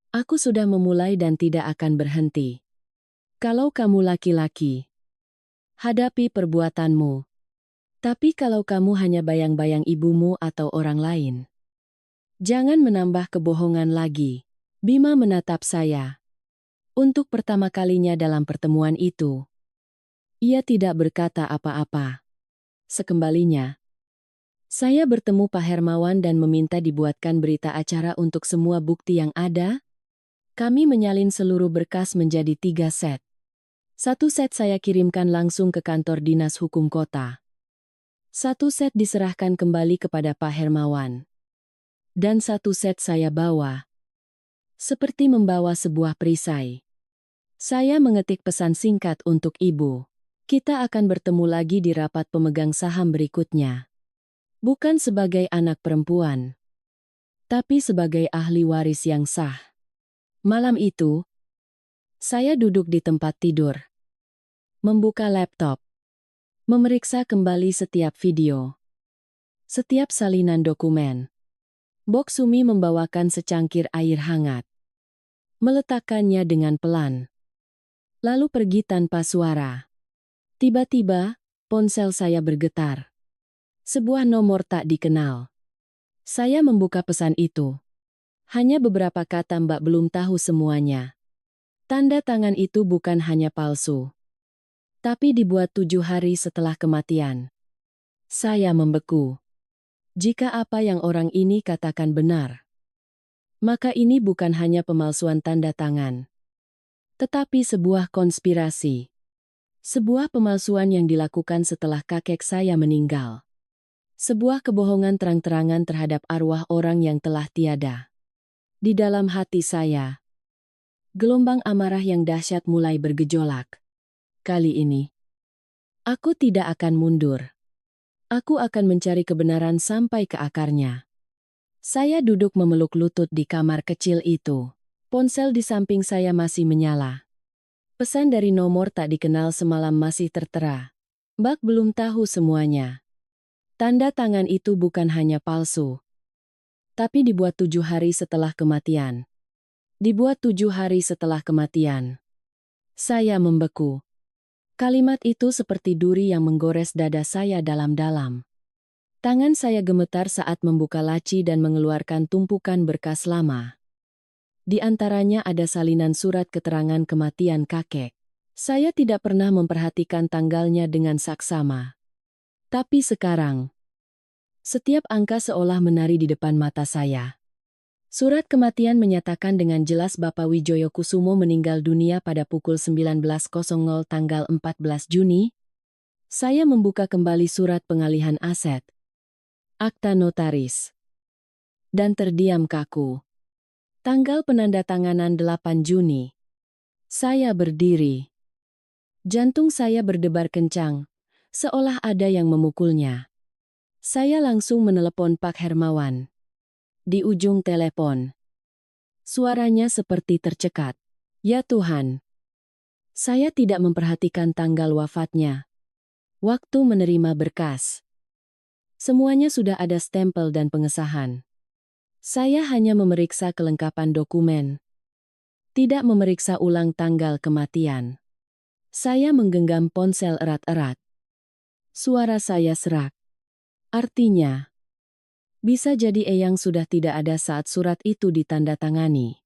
Aku sudah memulai dan tidak akan berhenti. Kalau kamu laki-laki, hadapi perbuatanmu. Tapi kalau kamu hanya bayang-bayang ibumu atau orang lain, jangan menambah kebohongan lagi." Bima menatap saya. Untuk pertama kalinya dalam pertemuan itu, ia tidak berkata apa-apa. Sekembalinya, saya bertemu Pak Hermawan dan meminta dibuatkan berita acara untuk semua bukti yang ada. Kami menyalin seluruh berkas menjadi 3 set. Satu set saya kirimkan langsung ke kantor dinas hukum kota. Satu set diserahkan kembali kepada Pak Hermawan. Dan satu set saya bawa. Seperti membawa sebuah perisai. Saya mengetik pesan singkat untuk Ibu. "Kita akan bertemu lagi di rapat pemegang saham berikutnya. Bukan sebagai anak perempuan, tapi sebagai ahli waris yang sah." Malam itu, saya duduk di tempat tidur. Membuka laptop. Memeriksa kembali setiap video. Setiap salinan dokumen. Bok Sumi membawakan secangkir air hangat. Meletakkannya dengan pelan. Lalu pergi tanpa suara. Tiba-tiba, ponsel saya bergetar. Sebuah nomor tak dikenal. Saya membuka pesan itu. Hanya beberapa kata, "Mbak belum tahu semuanya. Tanda tangan itu bukan hanya palsu, tapi dibuat 7 hari setelah kematian." Saya membeku. Jika apa yang orang ini katakan benar, maka ini bukan hanya pemalsuan tanda tangan, tetapi sebuah konspirasi. Sebuah pemalsuan yang dilakukan setelah kakek saya meninggal. Sebuah kebohongan terang-terangan terhadap arwah orang yang telah tiada. Di dalam hati saya, Gelombang amarah yang dahsyat mulai bergejolak. Kali ini, aku tidak akan mundur. Aku akan mencari kebenaran sampai ke akarnya. Saya duduk memeluk lutut di kamar kecil itu. Ponsel di samping saya masih menyala. Pesan dari nomor tak dikenal semalam masih tertera. Mbak belum tahu semuanya. Tanda tangan itu bukan hanya palsu, tapi dibuat 7 hari setelah kematian. Dibuat 7 hari setelah kematian. Saya membeku. Kalimat itu seperti duri yang menggores dada saya dalam-dalam. Tangan saya gemetar saat membuka laci dan mengeluarkan tumpukan berkas lama. Di antaranya ada salinan surat keterangan kematian kakek. Saya tidak pernah memperhatikan tanggalnya dengan saksama. Tapi sekarang, setiap angka seolah menari di depan mata saya. Surat kematian menyatakan dengan jelas Bapak Wijoyo Kusumo meninggal dunia pada pukul 19.00 tanggal 14 Juni. Saya membuka kembali surat pengalihan aset, akta notaris, dan terdiam kaku. Tanggal penandatanganan 8 Juni. Saya berdiri. Jantung saya berdebar kencang, seolah ada yang memukulnya. Saya langsung menelepon Pak Hermawan. Di ujung telepon, suaranya seperti tercekat. Ya Tuhan. Saya tidak memperhatikan tanggal wafatnya. Waktu menerima berkas. Semuanya sudah ada stempel dan pengesahan. Saya hanya memeriksa kelengkapan dokumen. Tidak memeriksa ulang tanggal kematian. Saya menggenggam ponsel erat-erat. Suara saya serak. Artinya, bisa jadi Eyang sudah tidak ada saat surat itu ditandatangani.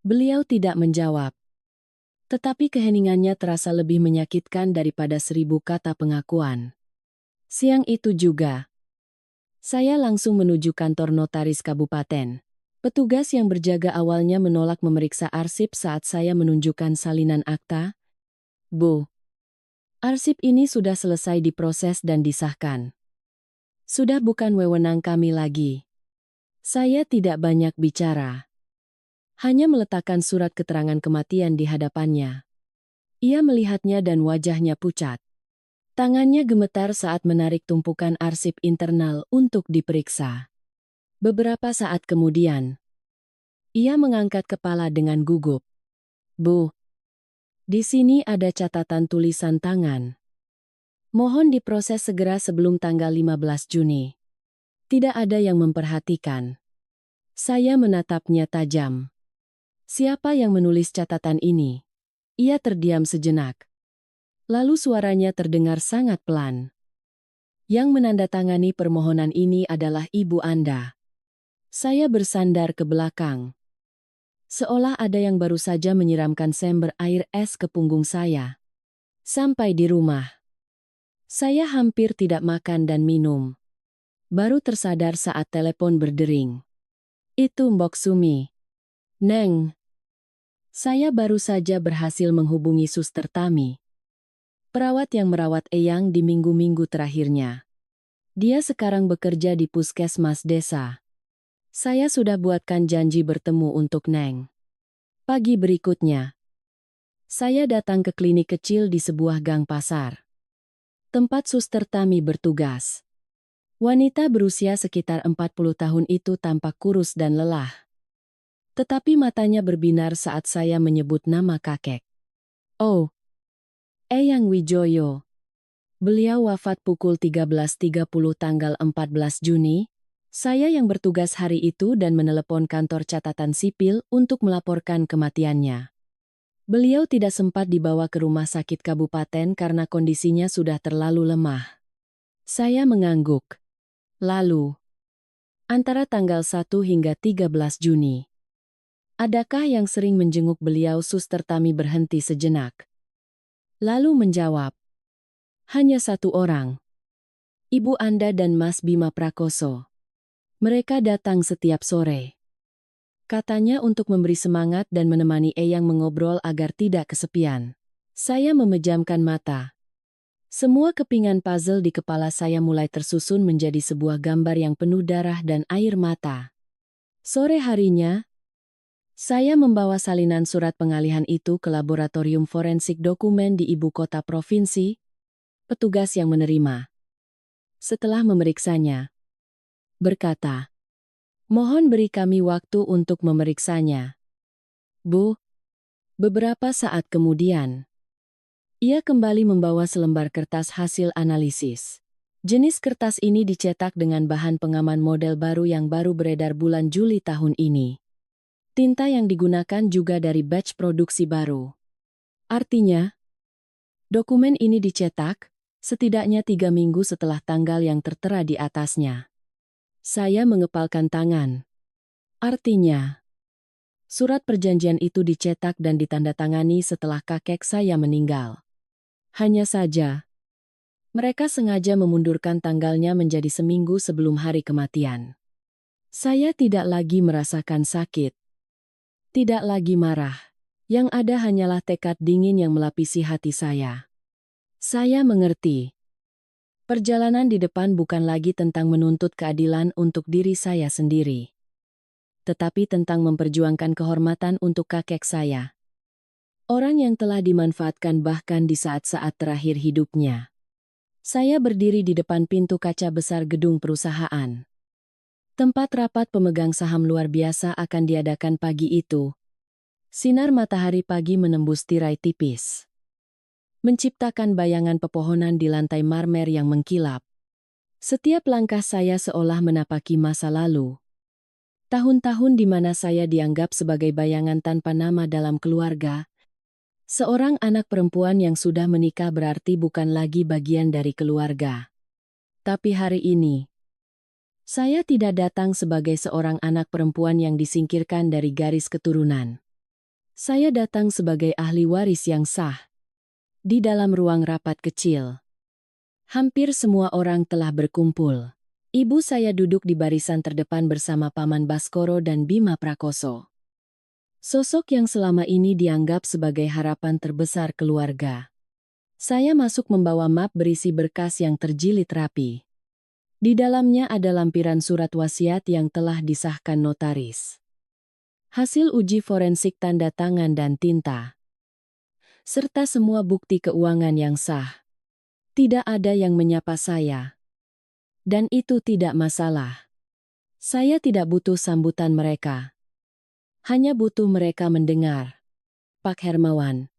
Beliau tidak menjawab. Tetapi keheningannya terasa lebih menyakitkan daripada 1000 kata pengakuan. Siang itu juga, saya langsung menuju kantor notaris kabupaten. Petugas yang berjaga awalnya menolak memeriksa arsip saat saya menunjukkan salinan akta. Bu, arsip ini sudah selesai diproses dan disahkan. Sudah bukan wewenang kami lagi. Saya tidak banyak bicara. Hanya meletakkan surat keterangan kematian di hadapannya. Ia melihatnya dan wajahnya pucat. Tangannya gemetar saat menarik tumpukan arsip internal untuk diperiksa. Beberapa saat kemudian, ia mengangkat kepala dengan gugup. Bu, di sini ada catatan tulisan tangan. Mohon diproses segera sebelum tanggal 15 Juni. Tidak ada yang memperhatikan. Saya menatapnya tajam. Siapa yang menulis catatan ini? Ia terdiam sejenak. Lalu suaranya terdengar sangat pelan. Yang menandatangani permohonan ini adalah ibu Anda. Saya bersandar ke belakang. Seolah ada yang baru saja menyiramkan sember air es ke punggung saya. Sampai di rumah, saya hampir tidak makan dan minum. Baru tersadar saat telepon berdering. Itu Mbok Sumi. Neng. Saya baru saja berhasil menghubungi Suster Tami, perawat yang merawat Eyang di minggu-minggu terakhirnya. Dia sekarang bekerja di puskesmas desa. Saya sudah buatkan janji bertemu untuk Neng. Pagi berikutnya, saya datang ke klinik kecil di sebuah gang pasar. Tempat Suster Tami bertugas. Wanita berusia sekitar 40 tahun itu tampak kurus dan lelah. Tetapi matanya berbinar saat saya menyebut nama kakek. Oh, Eyang Wijoyo. Beliau wafat pukul 13.30 tanggal 14 Juni. Saya yang bertugas hari itu dan menelepon kantor catatan sipil untuk melaporkan kematiannya. Beliau tidak sempat dibawa ke rumah sakit kabupaten karena kondisinya sudah terlalu lemah. Saya mengangguk. Lalu, antara tanggal 1 hingga 13 Juni. Adakah yang sering menjenguk beliau? Suster Tami berhenti sejenak. Lalu menjawab. Hanya satu orang. Ibu Anda dan Mas Bima Prakoso. Mereka datang setiap sore. Katanya untuk memberi semangat dan menemani Eyang mengobrol agar tidak kesepian. Saya memejamkan mata. Semua kepingan puzzle di kepala saya mulai tersusun menjadi sebuah gambar yang penuh darah dan air mata. Sore harinya, Saya membawa salinan surat pengalihan itu ke laboratorium forensik dokumen di ibu kota provinsi. Petugas yang menerima, setelah memeriksanya, berkata, "Mohon beri kami waktu untuk memeriksanya, Bu." Beberapa saat kemudian, ia kembali membawa selembar kertas hasil analisis. Jenis kertas ini dicetak dengan bahan pengaman model baru yang baru beredar bulan Juli tahun ini. Tinta yang digunakan juga dari batch produksi baru. Artinya, dokumen ini dicetak setidaknya 3 minggu setelah tanggal yang tertera di atasnya. Saya mengepalkan tangan. Artinya, surat perjanjian itu dicetak dan ditandatangani setelah kakek saya meninggal. Hanya saja, mereka sengaja memundurkan tanggalnya menjadi seminggu sebelum hari kematian. Saya tidak lagi merasakan sakit. Tidak lagi marah. Yang ada hanyalah tekad dingin yang melapisi hati saya. Saya mengerti. Perjalanan di depan bukan lagi tentang menuntut keadilan untuk diri saya sendiri, tetapi tentang memperjuangkan kehormatan untuk kakek saya. Orang yang telah dimanfaatkan bahkan di saat-saat terakhir hidupnya. Saya berdiri di depan pintu kaca besar gedung perusahaan. Tempat rapat pemegang saham luar biasa akan diadakan pagi itu. Sinar matahari pagi menembus tirai tipis, menciptakan bayangan pepohonan di lantai marmer yang mengkilap. Setiap langkah saya seolah menapaki masa lalu. Tahun-tahun di mana saya dianggap sebagai bayangan tanpa nama dalam keluarga. Seorang anak perempuan yang sudah menikah berarti bukan lagi bagian dari keluarga. Tapi hari ini, saya tidak datang sebagai seorang anak perempuan yang disingkirkan dari garis keturunan. Saya datang sebagai ahli waris yang sah. Di dalam ruang rapat kecil, hampir semua orang telah berkumpul. Ibu saya duduk di barisan terdepan bersama Paman Baskoro dan Bima Prakoso. Sosok yang selama ini dianggap sebagai harapan terbesar keluarga. Saya masuk membawa map berisi berkas yang terjilid rapi. Di dalamnya ada lampiran surat wasiat yang telah disahkan notaris. Hasil uji forensik tanda tangan dan tinta. Serta semua bukti keuangan yang sah. Tidak ada yang menyapa saya. Dan itu tidak masalah. Saya tidak butuh sambutan mereka. Hanya butuh mereka mendengar. Pak Hermawan,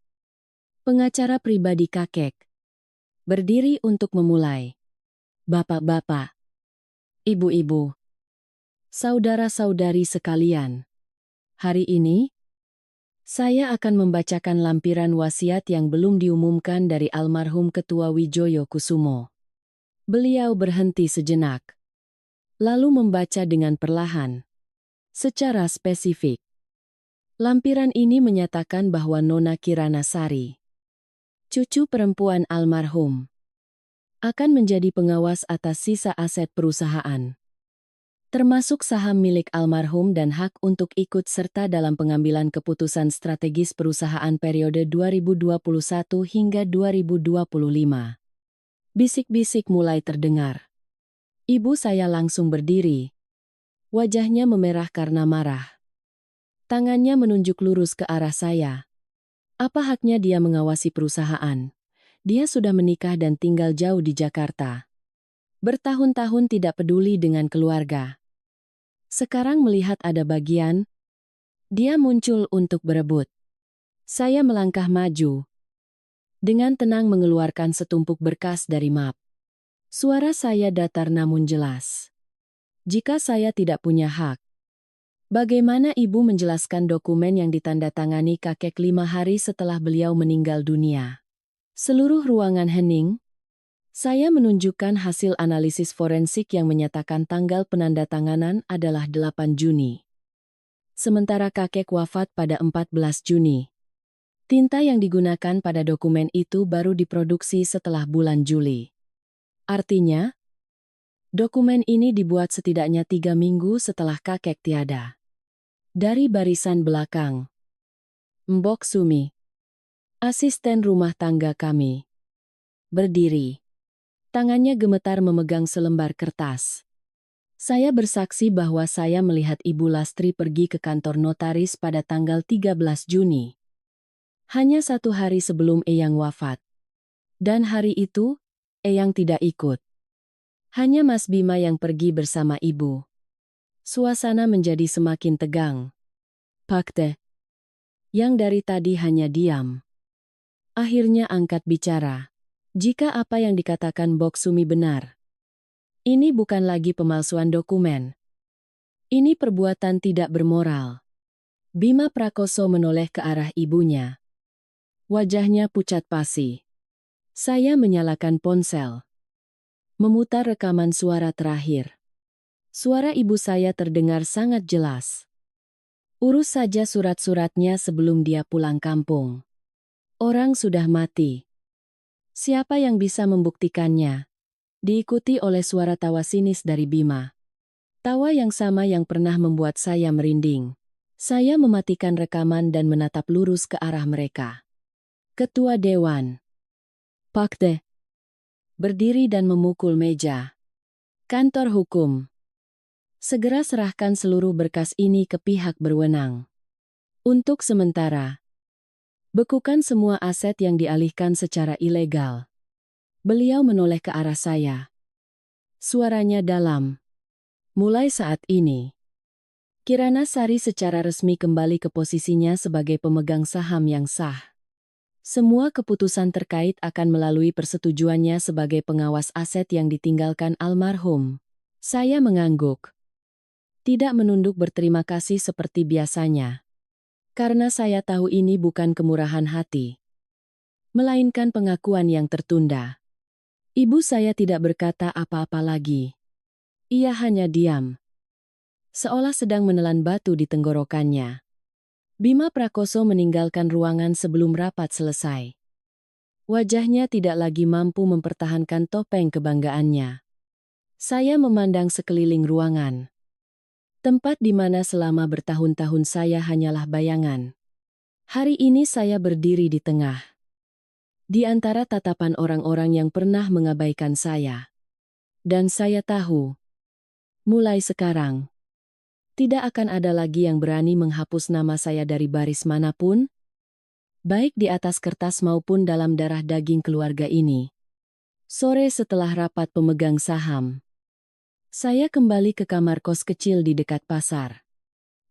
pengacara pribadi kakek, berdiri untuk memulai. Bapak-bapak, ibu-ibu, saudara-saudari sekalian. Hari ini, saya akan membacakan lampiran wasiat yang belum diumumkan dari almarhum Ketua Wijoyo Kusumo. Beliau berhenti sejenak, lalu membaca dengan perlahan, secara spesifik. Lampiran ini menyatakan bahwa Nona Kirana Sari, cucu perempuan almarhum, akan menjadi pengawas atas sisa aset perusahaan, termasuk saham milik almarhum dan hak untuk ikut serta dalam pengambilan keputusan strategis perusahaan periode 2021 hingga 2025. Bisik-bisik mulai terdengar. Ibu saya langsung berdiri. Wajahnya memerah karena marah. Tangannya menunjuk lurus ke arah saya. Apa haknya dia mengawasi perusahaan? Dia sudah menikah dan tinggal jauh di Jakarta. Bertahun-tahun tidak peduli dengan keluarga. Sekarang melihat ada bagian, dia muncul untuk berebut. Saya melangkah maju. Dengan tenang mengeluarkan setumpuk berkas dari map. Suara saya datar namun jelas. Jika saya tidak punya hak, bagaimana ibu menjelaskan dokumen yang ditandatangani kakek 5 hari setelah beliau meninggal dunia? Seluruh ruangan hening. Saya menunjukkan hasil analisis forensik yang menyatakan tanggal penandatanganan adalah 8 Juni. Sementara kakek wafat pada 14 Juni. Tinta yang digunakan pada dokumen itu baru diproduksi setelah bulan Juli. Artinya, dokumen ini dibuat setidaknya 3 minggu setelah kakek tiada. Dari barisan belakang, Mbok Sumi, asisten rumah tangga kami, berdiri. Tangannya gemetar memegang selembar kertas. Saya bersaksi bahwa saya melihat Ibu Lastri pergi ke kantor notaris pada tanggal 13 Juni. Hanya 1 hari sebelum Eyang wafat. Dan hari itu, Eyang tidak ikut. Hanya Mas Bima yang pergi bersama Ibu. Suasana menjadi semakin tegang. Pak Teh, yang dari tadi hanya diam, akhirnya angkat bicara. Jika apa yang dikatakan Bok Sumi benar, ini bukan lagi pemalsuan dokumen. Ini perbuatan tidak bermoral. Bima Prakoso menoleh ke arah ibunya. Wajahnya pucat pasi. Saya menyalakan ponsel. Memutar rekaman suara terakhir. Suara ibu saya terdengar sangat jelas. Urus saja surat-suratnya sebelum dia pulang kampung. Orang sudah mati. Siapa yang bisa membuktikannya? Diikuti oleh suara tawa sinis dari Bima. Tawa yang sama yang pernah membuat saya merinding. Saya mematikan rekaman dan menatap lurus ke arah mereka. Ketua Dewan Pak Teh berdiri dan memukul meja. Kantor hukum. Segera serahkan seluruh berkas ini ke pihak berwenang. Untuk sementara, bekukan semua aset yang dialihkan secara ilegal. Beliau menoleh ke arah saya. Suaranya dalam. Mulai saat ini, Kirana Sari secara resmi kembali ke posisinya sebagai pemegang saham yang sah. Semua keputusan terkait akan melalui persetujuannya sebagai pengawas aset yang ditinggalkan almarhum. Saya mengangguk. Tidak menunduk berterima kasih seperti biasanya. Karena saya tahu ini bukan kemurahan hati, melainkan pengakuan yang tertunda. Ibu saya tidak berkata apa-apa lagi. Ia hanya diam, seolah sedang menelan batu di tenggorokannya. Bima Prakoso meninggalkan ruangan sebelum rapat selesai. Wajahnya tidak lagi mampu mempertahankan topeng kebanggaannya. Saya memandang sekeliling ruangan. Tempat di mana selama bertahun-tahun saya hanyalah bayangan. Hari ini saya berdiri di tengah. Di antara tatapan orang-orang yang pernah mengabaikan saya. Dan saya tahu, mulai sekarang, tidak akan ada lagi yang berani menghapus nama saya dari baris manapun, baik di atas kertas maupun dalam darah daging keluarga ini. Sore setelah rapat pemegang saham, saya kembali ke kamar kos kecil di dekat pasar.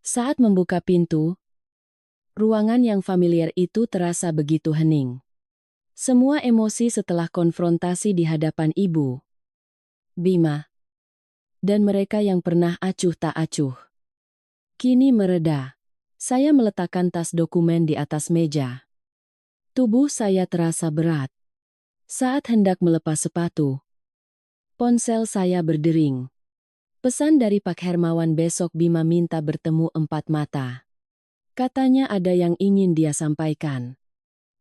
Saat membuka pintu, ruangan yang familiar itu terasa begitu hening. Semua emosi setelah konfrontasi di hadapan ibu, Bima, dan mereka yang pernah acuh tak acuh, kini mereda. Saya meletakkan tas dokumen di atas meja. Tubuh saya terasa berat. Saat hendak melepas sepatu, ponsel saya berdering. Pesan dari Pak Hermawan besok Bima minta bertemu 4 mata. Katanya ada yang ingin dia sampaikan.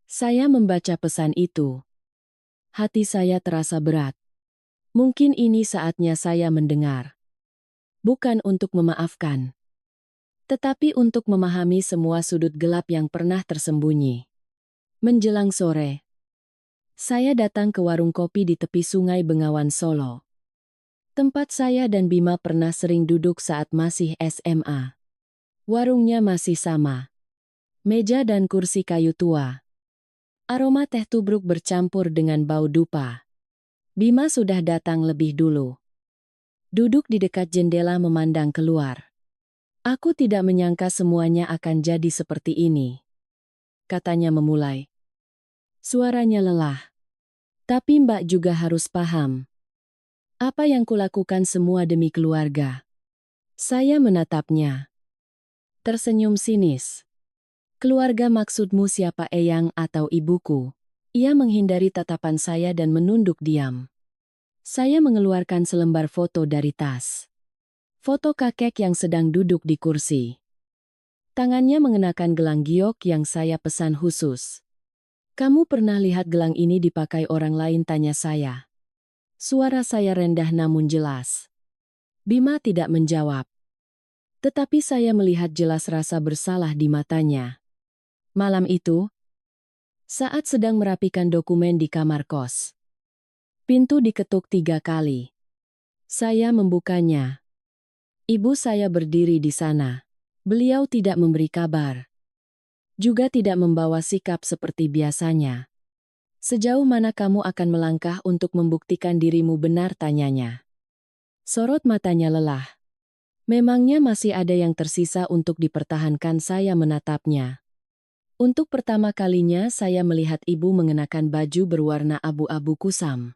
Saya membaca pesan itu. Hati saya terasa berat. Mungkin ini saatnya saya mendengar. Bukan untuk memaafkan, tetapi untuk memahami semua sudut gelap yang pernah tersembunyi. Menjelang sore, saya datang ke warung kopi di tepi Sungai Bengawan Solo. Tempat saya dan Bima pernah sering duduk saat masih SMA. Warungnya masih sama. Meja dan kursi kayu tua. Aroma teh tubruk bercampur dengan bau dupa. Bima sudah datang lebih dulu. Duduk di dekat jendela memandang keluar. Aku tidak menyangka semuanya akan jadi seperti ini, katanya memulai. Suaranya lelah. Tapi Mbak juga harus paham. Apa yang kulakukan semua demi keluarga. Saya menatapnya. Tersenyum sinis. Keluarga maksudmu siapa, Eyang atau ibuku? Ia menghindari tatapan saya dan menunduk diam. Saya mengeluarkan selembar foto dari tas. Foto kakek yang sedang duduk di kursi. Tangannya mengenakan gelang giok yang saya pesan khusus. Kamu pernah lihat gelang ini dipakai orang lain, tanya saya. Suara saya rendah namun jelas. Bima tidak menjawab. Tetapi saya melihat jelas rasa bersalah di matanya. Malam itu, saat sedang merapikan dokumen di kamar kos, pintu diketuk 3 kali. Saya membukanya. Ibu saya berdiri di sana. Beliau tidak memberi kabar. Juga tidak membawa sikap seperti biasanya. Sejauh mana kamu akan melangkah untuk membuktikan dirimu benar, tanyanya. Sorot matanya lelah. Memangnya masih ada yang tersisa untuk dipertahankan, saya menatapnya. Untuk pertama kalinya saya melihat ibu mengenakan baju berwarna abu-abu kusam.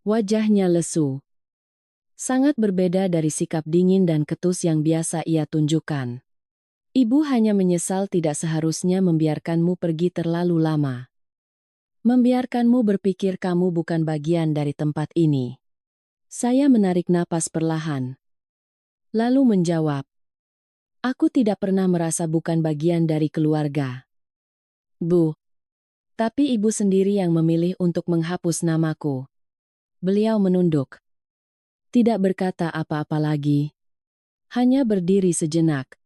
Wajahnya lesu. Sangat berbeda dari sikap dingin dan ketus yang biasa ia tunjukkan. Ibu hanya menyesal tidak seharusnya membiarkanmu pergi terlalu lama. Membiarkanmu berpikir kamu bukan bagian dari tempat ini. Saya menarik napas perlahan. Lalu menjawab. Aku tidak pernah merasa bukan bagian dari keluarga. Bu. Tapi ibu sendiri yang memilih untuk menghapus namaku. Beliau menunduk. Tidak berkata apa-apa lagi. Hanya berdiri sejenak.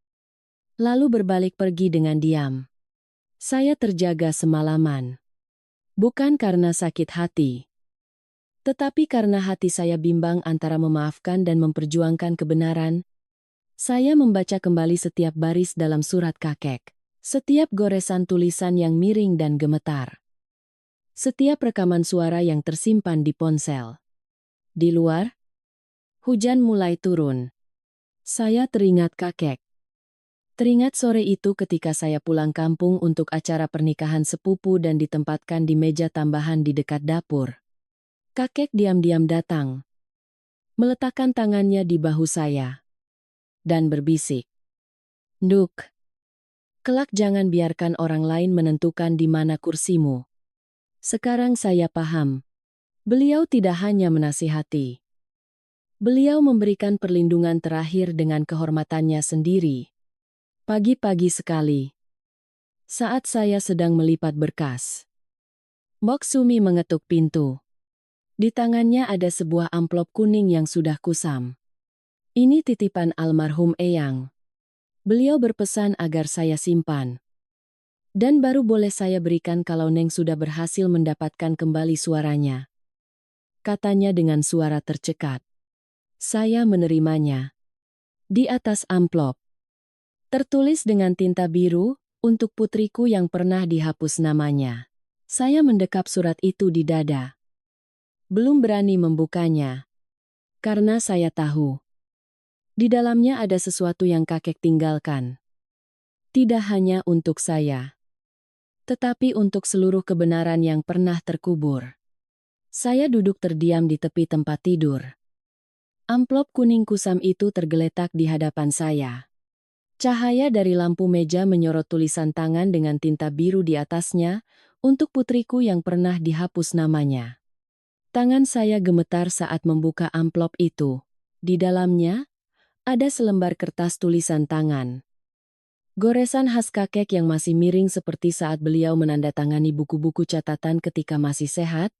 Lalu berbalik pergi dengan diam. Saya terjaga semalaman. Bukan karena sakit hati. Tetapi karena hati saya bimbang antara memaafkan dan memperjuangkan kebenaran. Saya membaca kembali setiap baris dalam surat kakek. Setiap goresan tulisan yang miring dan gemetar. Setiap rekaman suara yang tersimpan di ponsel. Di luar, hujan mulai turun. Saya teringat kakek. Teringat sore itu ketika saya pulang kampung untuk acara pernikahan sepupu dan ditempatkan di meja tambahan di dekat dapur. Kakek diam-diam datang. Meletakkan tangannya di bahu saya. Dan berbisik. Nduk. Kelak jangan biarkan orang lain menentukan di mana kursimu. Sekarang saya paham. Beliau tidak hanya menasihati. Beliau memberikan perlindungan terakhir dengan kehormatannya sendiri. Pagi-pagi sekali. Saat saya sedang melipat berkas. Mbok Sumi mengetuk pintu. Di tangannya ada sebuah amplop kuning yang sudah kusam. Ini titipan almarhum Eyang. Beliau berpesan agar saya simpan. Dan baru boleh saya berikan kalau Neng sudah berhasil mendapatkan kembali suaranya. Katanya dengan suara tercekat. Saya menerimanya. Di atas amplop. Tertulis dengan tinta biru, untuk putriku yang pernah dihapus namanya. Saya mendekap surat itu di dada. Belum berani membukanya. Karena saya tahu. Di dalamnya ada sesuatu yang kakek tinggalkan. Tidak hanya untuk saya. Tetapi untuk seluruh kebenaran yang pernah terkubur. Saya duduk terdiam di tepi tempat tidur. Amplop kuning kusam itu tergeletak di hadapan saya. Cahaya dari lampu meja menyorot tulisan tangan dengan tinta biru di atasnya, untuk putriku yang pernah dihapus namanya. Tangan saya gemetar saat membuka amplop itu. Di dalamnya, ada selembar kertas tulisan tangan. Goresan khas kakek yang masih miring seperti saat beliau menandatangani buku-buku catatan ketika masih sehat.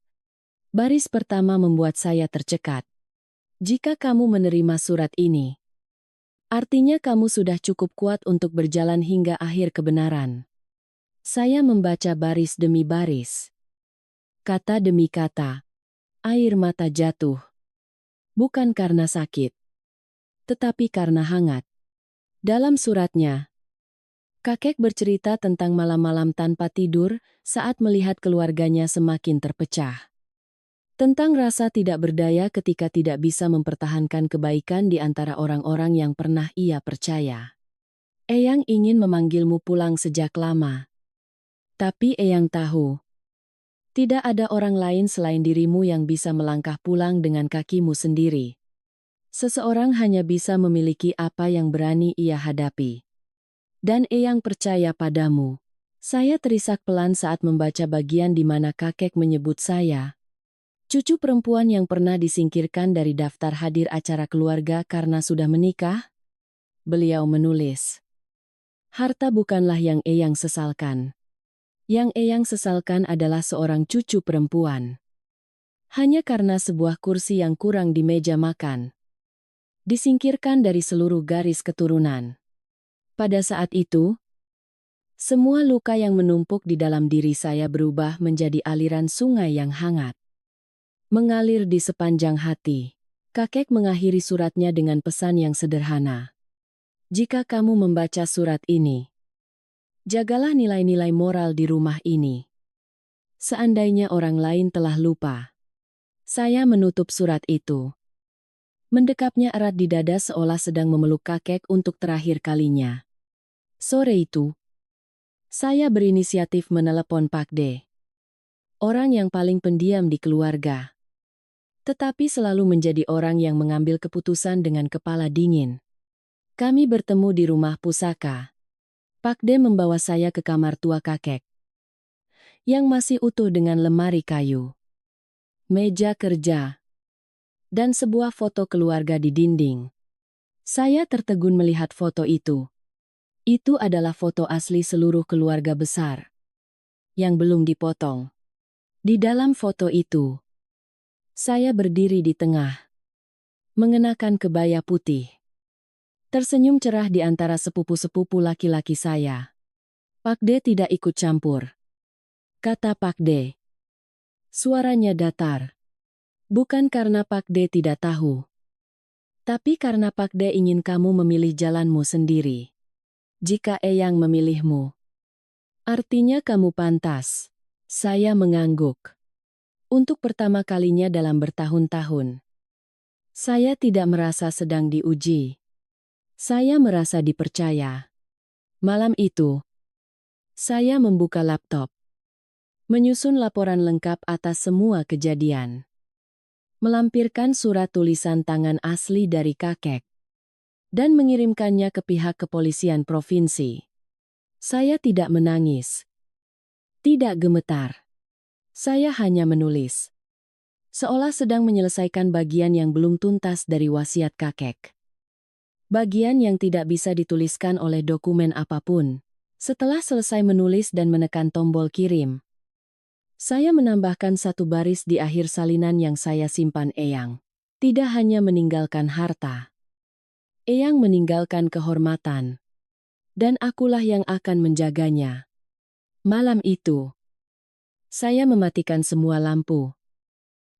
Baris pertama membuat saya tercekat. Jika kamu menerima surat ini, artinya kamu sudah cukup kuat untuk berjalan hingga akhir kebenaran. Saya membaca baris demi baris. Kata demi kata. Air mata jatuh. Bukan karena sakit. Tetapi karena hangat. Dalam suratnya, kakek bercerita tentang malam-malam tanpa tidur saat melihat keluarganya semakin terpecah. Tentang rasa tidak berdaya ketika tidak bisa mempertahankan kebaikan di antara orang-orang yang pernah ia percaya. Eyang ingin memanggilmu pulang sejak lama. Tapi Eyang tahu, tidak ada orang lain selain dirimu yang bisa melangkah pulang dengan kakimu sendiri. Seseorang hanya bisa memiliki apa yang berani ia hadapi. Dan Eyang percaya padamu. Saya terisak pelan saat membaca bagian di mana kakek menyebut saya. Cucu perempuan yang pernah disingkirkan dari daftar hadir acara keluarga karena sudah menikah. Beliau menulis. Harta bukanlah yang Eyang sesalkan. Yang Eyang sesalkan adalah seorang cucu perempuan. Hanya karena sebuah kursi yang kurang di meja makan. Disingkirkan dari seluruh garis keturunan. Pada saat itu, semua luka yang menumpuk di dalam diri saya berubah menjadi aliran sungai yang hangat. Mengalir di sepanjang hati. Kakek mengakhiri suratnya dengan pesan yang sederhana. Jika kamu membaca surat ini, jagalah nilai-nilai moral di rumah ini. Seandainya orang lain telah lupa. Saya menutup surat itu. Mendekapnya erat di dada seolah sedang memeluk kakek untuk terakhir kalinya. Sore itu, saya berinisiatif menelepon Pak D. Orang yang paling pendiam di keluarga. Tetapi selalu menjadi orang yang mengambil keputusan dengan kepala dingin. Kami bertemu di rumah pusaka. Pak D membawa saya ke kamar tua kakek, yang masih utuh dengan lemari kayu, meja kerja, dan sebuah foto keluarga di dinding. Saya tertegun melihat foto itu. Itu adalah foto asli seluruh keluarga besar, yang belum dipotong. Di dalam foto itu, saya berdiri di tengah, mengenakan kebaya putih. Tersenyum cerah di antara sepupu-sepupu laki-laki saya. Pak D tidak ikut campur, kata Pak D. Suaranya datar. Bukan karena Pak D tidak tahu, tapi karena Pak D ingin kamu memilih jalanmu sendiri. Jika Eyang memilihmu, artinya kamu pantas. Saya mengangguk. Untuk pertama kalinya dalam bertahun-tahun, saya tidak merasa sedang diuji. Saya merasa dipercaya. Malam itu, saya membuka laptop, menyusun laporan lengkap atas semua kejadian, melampirkan surat tulisan tangan asli dari kakek, dan mengirimkannya ke pihak kepolisian provinsi. Saya tidak menangis, tidak gemetar. Saya hanya menulis, seolah sedang menyelesaikan bagian yang belum tuntas dari wasiat kakek. Bagian yang tidak bisa dituliskan oleh dokumen apapun. Setelah selesai menulis dan menekan tombol kirim, saya menambahkan satu baris di akhir salinan yang saya simpan. Eyang tidak hanya meninggalkan harta. Eyang meninggalkan kehormatan. Dan akulah yang akan menjaganya. Malam itu, saya mematikan semua lampu.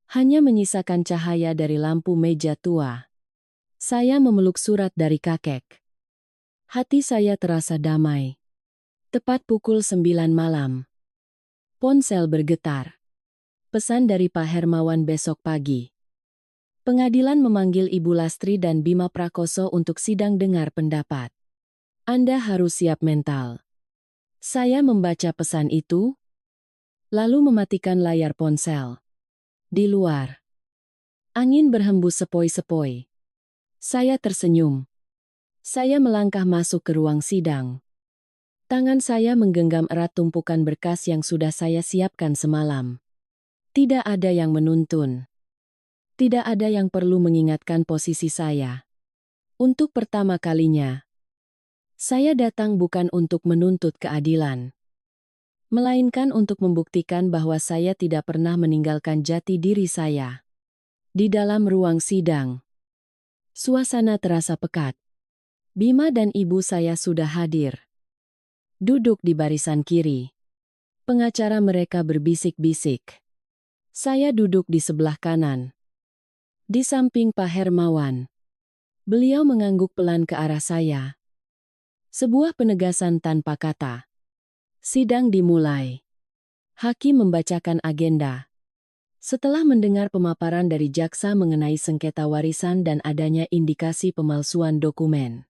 Hanya menyisakan cahaya dari lampu meja tua. Saya memeluk surat dari kakek. Hati saya terasa damai. Tepat pukul 9 malam. Ponsel bergetar. Pesan dari Pak Hermawan besok pagi. Pengadilan memanggil Ibu Lastri dan Bima Prakoso untuk sidang dengar pendapat. Anda harus siap mental. Saya membaca pesan itu, lalu mematikan layar ponsel. Di luar, angin berhembus sepoi-sepoi. Saya tersenyum. Saya melangkah masuk ke ruang sidang. Tangan saya menggenggam erat tumpukan berkas yang sudah saya siapkan semalam. Tidak ada yang menuntun. Tidak ada yang perlu mengingatkan posisi saya. Untuk pertama kalinya, saya datang bukan untuk menuntut keadilan, melainkan untuk membuktikan bahwa saya tidak pernah meninggalkan jati diri saya. Di dalam ruang sidang, suasana terasa pekat. Bima dan ibu saya sudah hadir. Duduk di barisan kiri. Pengacara mereka berbisik-bisik. Saya duduk di sebelah kanan, di samping Pak Hermawan. Beliau mengangguk pelan ke arah saya. Sebuah penegasan tanpa kata. Sidang dimulai. Hakim membacakan agenda. Setelah mendengar pemaparan dari jaksa mengenai sengketa warisan dan adanya indikasi pemalsuan dokumen,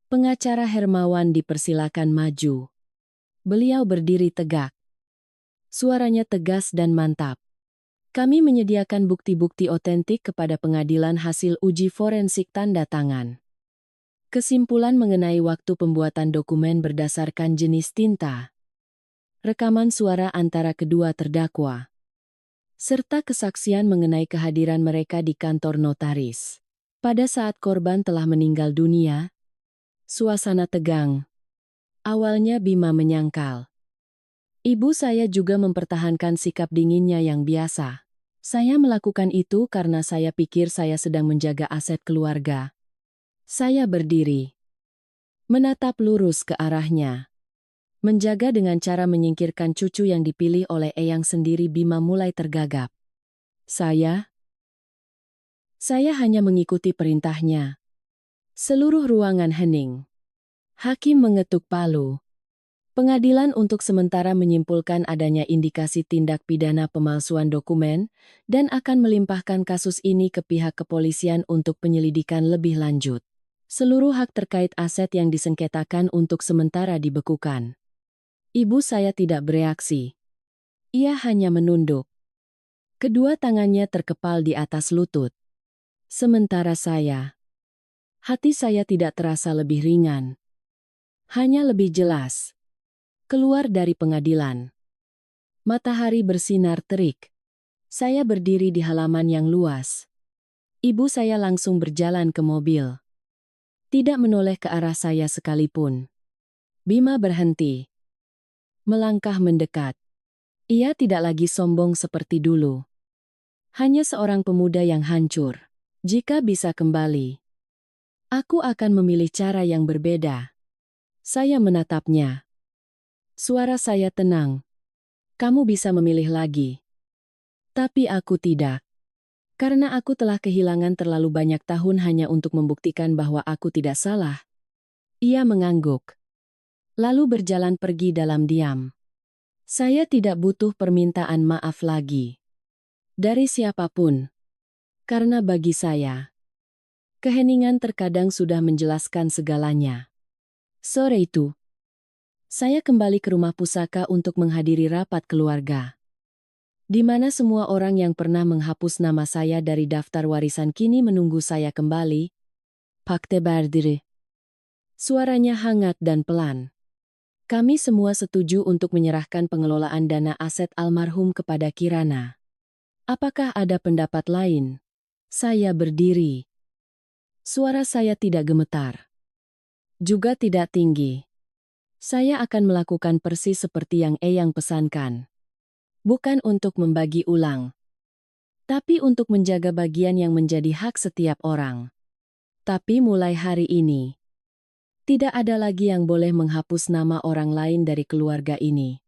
pengacara Hermawan dipersilakan maju. Beliau berdiri tegak. Suaranya tegas dan mantap. Kami menyediakan bukti-bukti otentik kepada pengadilan hasil uji forensik tanda tangan. Kesimpulan mengenai waktu pembuatan dokumen berdasarkan jenis tinta, rekaman suara antara kedua terdakwa, serta kesaksian mengenai kehadiran mereka di kantor notaris. Pada saat korban telah meninggal dunia, suasana tegang. Awalnya Bima menyangkal. Ibu saya juga mempertahankan sikap dinginnya yang biasa. Saya melakukan itu karena saya pikir saya sedang menjaga aset keluarga. Saya berdiri, menatap lurus ke arahnya. Menjaga dengan cara menyingkirkan cucu yang dipilih oleh Eyang sendiri. Bima mulai tergagap. Saya Saya hanya mengikuti perintahnya. Seluruh ruangan hening. Hakim mengetuk palu. Pengadilan untuk sementara menyimpulkan adanya indikasi tindak pidana pemalsuan dokumen dan akan melimpahkan kasus ini ke pihak kepolisian untuk penyelidikan lebih lanjut. Seluruh hak terkait aset yang disengketakan untuk sementara dibekukan. Ibu saya tidak bereaksi. Ia hanya menunduk. Kedua tangannya terkepal di atas lutut. Sementara hati saya tidak terasa lebih ringan. Hanya lebih jelas. Keluar dari pengadilan. Matahari bersinar terik. Saya berdiri di halaman yang luas. Ibu saya langsung berjalan ke mobil. Tidak menoleh ke arah saya sekalipun. Bima berhenti. Melangkah mendekat. Ia tidak lagi sombong seperti dulu. Hanya seorang pemuda yang hancur. Jika bisa kembali, aku akan memilih cara yang berbeda. Saya menatapnya. Suara saya tenang. Kamu bisa memilih lagi. Tapi aku tidak. Karena aku telah kehilangan terlalu banyak tahun hanya untuk membuktikan bahwa aku tidak salah. Ia mengangguk. Lalu berjalan pergi dalam diam. Saya tidak butuh permintaan maaf lagi. Dari siapapun. Karena bagi saya, keheningan terkadang sudah menjelaskan segalanya. Sore itu, saya kembali ke rumah pusaka untuk menghadiri rapat keluarga. Di mana semua orang yang pernah menghapus nama saya dari daftar warisan kini menunggu saya kembali. Pakte berdiri. Suaranya hangat dan pelan. Kami semua setuju untuk menyerahkan pengelolaan dana aset almarhum kepada Kirana. Apakah ada pendapat lain? Saya berdiri. Suara saya tidak gemetar. Juga tidak tinggi. Saya akan melakukan persis seperti yang Eyang pesankan. Bukan untuk membagi ulang. Tapi untuk menjaga bagian yang menjadi hak setiap orang. Tapi mulai hari ini, tidak ada lagi yang boleh menghapus nama orang lain dari keluarga ini.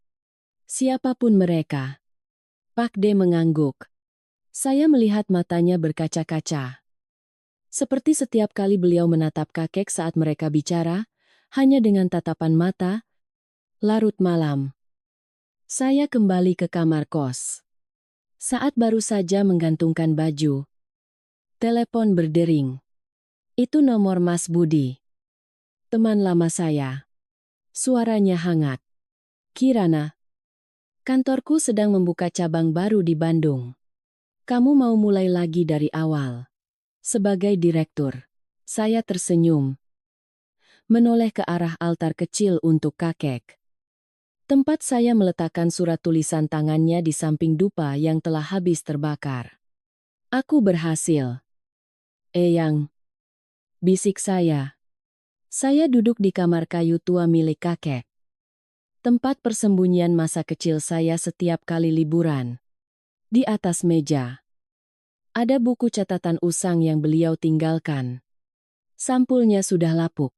Siapapun mereka. Pak D mengangguk. Saya melihat matanya berkaca-kaca. Seperti setiap kali beliau menatap kakek saat mereka bicara, hanya dengan tatapan mata. Larut malam. Saya kembali ke kamar kos. Saat baru saja menggantungkan baju, telepon berdering. Itu nomor Mas Budi. Teman lama saya. Suaranya hangat. Kirana. Kantorku sedang membuka cabang baru di Bandung. Kamu mau mulai lagi dari awal. Sebagai direktur. Saya tersenyum. Menoleh ke arah altar kecil untuk kakek. Tempat saya meletakkan surat tulisan tangannya di samping dupa yang telah habis terbakar. Aku berhasil. Eyang. Bisik saya. Saya duduk di kamar kayu tua milik kakek. Tempat persembunyian masa kecil saya setiap kali liburan. Di atas meja. Ada buku catatan usang yang beliau tinggalkan. Sampulnya sudah lapuk.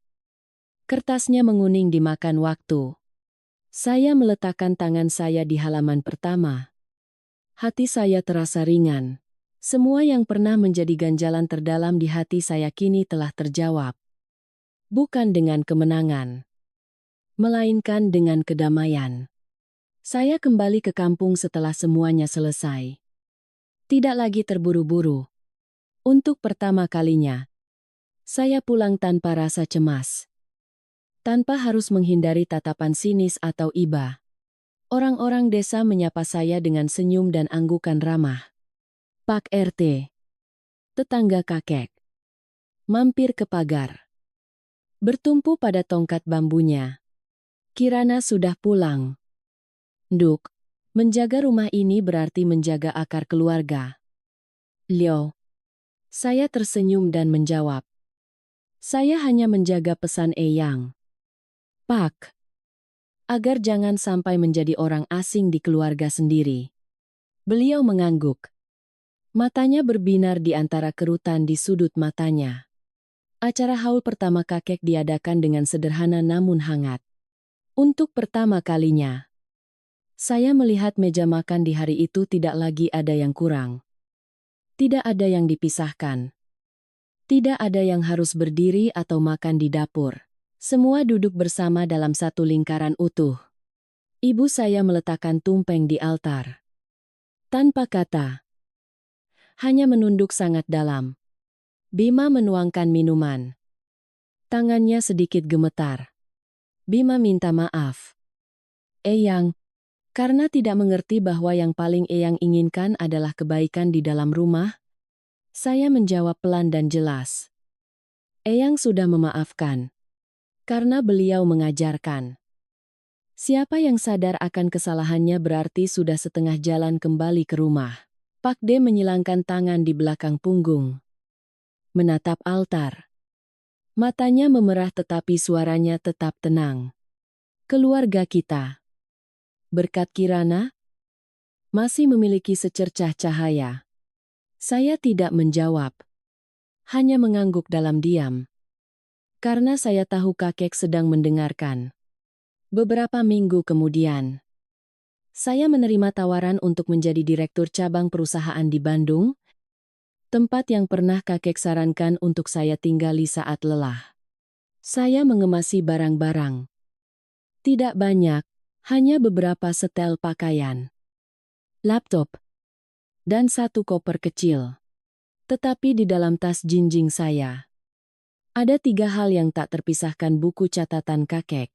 Kertasnya menguning dimakan waktu. Saya meletakkan tangan saya di halaman pertama. Hati saya terasa ringan. Semua yang pernah menjadi ganjalan terdalam di hati saya kini telah terjawab. Bukan dengan kemenangan, melainkan dengan kedamaian. Saya kembali ke kampung setelah semuanya selesai. Tidak lagi terburu-buru. Untuk pertama kalinya, saya pulang tanpa rasa cemas. Tanpa harus menghindari tatapan sinis atau iba. Orang-orang desa menyapa saya dengan senyum dan anggukan ramah. Pak RT. Tetangga kakek. Mampir ke pagar. Bertumpu pada tongkat bambunya. Kirana sudah pulang. Nduk. Menjaga rumah ini berarti menjaga akar keluarga. Lio. Saya tersenyum dan menjawab. Saya hanya menjaga pesan Eyang. Pak. Agar jangan sampai menjadi orang asing di keluarga sendiri. Beliau mengangguk. Matanya berbinar di antara kerutan di sudut matanya. Acara haul pertama kakek diadakan dengan sederhana namun hangat. Untuk pertama kalinya, saya melihat meja makan di hari itu tidak lagi ada yang kurang. Tidak ada yang dipisahkan. Tidak ada yang harus berdiri atau makan di dapur. Semua duduk bersama dalam satu lingkaran utuh. Ibu saya meletakkan tumpeng di altar. Tanpa kata. Hanya menunduk sangat dalam. Bima menuangkan minuman. Tangannya sedikit gemetar. Bima minta maaf. Eyang, karena tidak mengerti bahwa yang paling Eyang inginkan adalah kebaikan di dalam rumah, saya menjawab pelan dan jelas. Eyang sudah memaafkan. Karena beliau mengajarkan. Siapa yang sadar akan kesalahannya berarti sudah setengah jalan kembali ke rumah. Pak D menyilangkan tangan di belakang punggung. Menatap altar. Matanya memerah tetapi suaranya tetap tenang. Keluarga kita, berkat Kirana, masih memiliki secercah cahaya. Saya tidak menjawab. Hanya mengangguk dalam diam. Karena saya tahu kakek sedang mendengarkan. Beberapa minggu kemudian, saya menerima tawaran untuk menjadi direktur cabang perusahaan di Bandung, tempat yang pernah kakek sarankan untuk saya tinggali saat lelah. Saya mengemasi barang-barang. Tidak banyak, hanya beberapa setel pakaian, laptop, dan satu koper kecil. Tetapi di dalam tas jinjing saya, ada 3 hal yang tak terpisahkan: buku catatan kakek,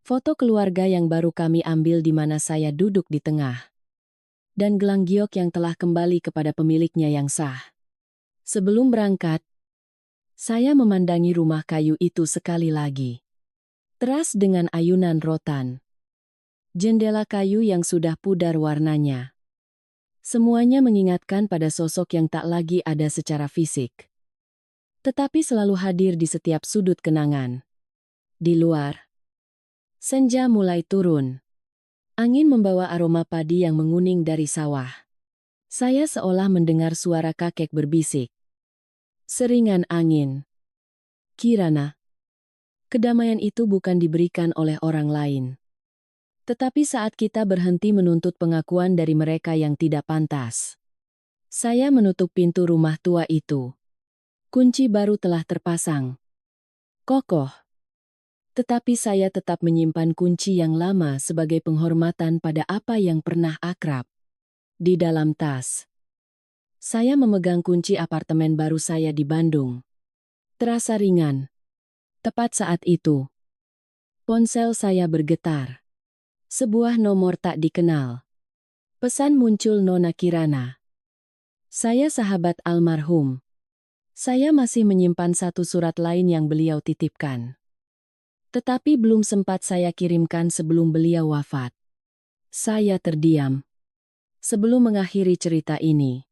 foto keluarga yang baru kami ambil di mana saya duduk di tengah, dan gelang giok yang telah kembali kepada pemiliknya yang sah. Sebelum berangkat, saya memandangi rumah kayu itu sekali lagi. Teras dengan ayunan rotan. Jendela kayu yang sudah pudar warnanya. Semuanya mengingatkan pada sosok yang tak lagi ada secara fisik, tetapi selalu hadir di setiap sudut kenangan. Di luar, senja mulai turun. Angin membawa aroma padi yang menguning dari sawah. Saya seolah mendengar suara kakek berbisik. Seringan angin. Kirana. Kedamaian itu bukan diberikan oleh orang lain. Tetapi saat kita berhenti menuntut pengakuan dari mereka yang tidak pantas. Saya menutup pintu rumah tua itu. Kunci baru telah terpasang. Kokoh. Tetapi saya tetap menyimpan kunci yang lama sebagai penghormatan pada apa yang pernah akrab. Di dalam tas, saya memegang kunci apartemen baru saya di Bandung. Terasa ringan. Tepat saat itu, ponsel saya bergetar. Sebuah nomor tak dikenal. Pesan muncul: Nona Kirana. Saya sahabat almarhum. Saya masih menyimpan satu surat lain yang beliau titipkan. Tetapi belum sempat saya kirimkan sebelum beliau wafat. Saya terdiam. Sebelum mengakhiri cerita ini,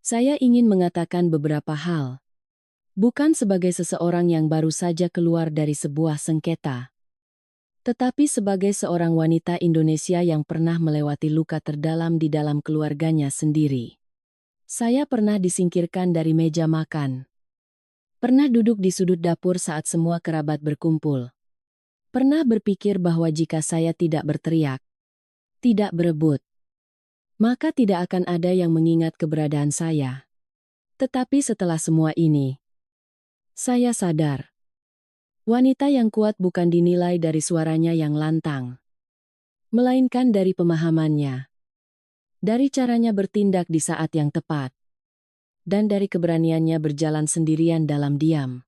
saya ingin mengatakan beberapa hal. Bukan sebagai seseorang yang baru saja keluar dari sebuah sengketa, tetapi sebagai seorang wanita Indonesia yang pernah melewati luka terdalam di dalam keluarganya sendiri. Saya pernah disingkirkan dari meja makan. Pernah duduk di sudut dapur saat semua kerabat berkumpul. Pernah berpikir bahwa jika saya tidak berteriak, tidak berebut, maka tidak akan ada yang mengingat keberadaan saya. Tetapi setelah semua ini, saya sadar. Wanita yang kuat bukan dinilai dari suaranya yang lantang, melainkan dari pemahamannya, dari caranya bertindak di saat yang tepat, dan dari keberaniannya berjalan sendirian dalam diam.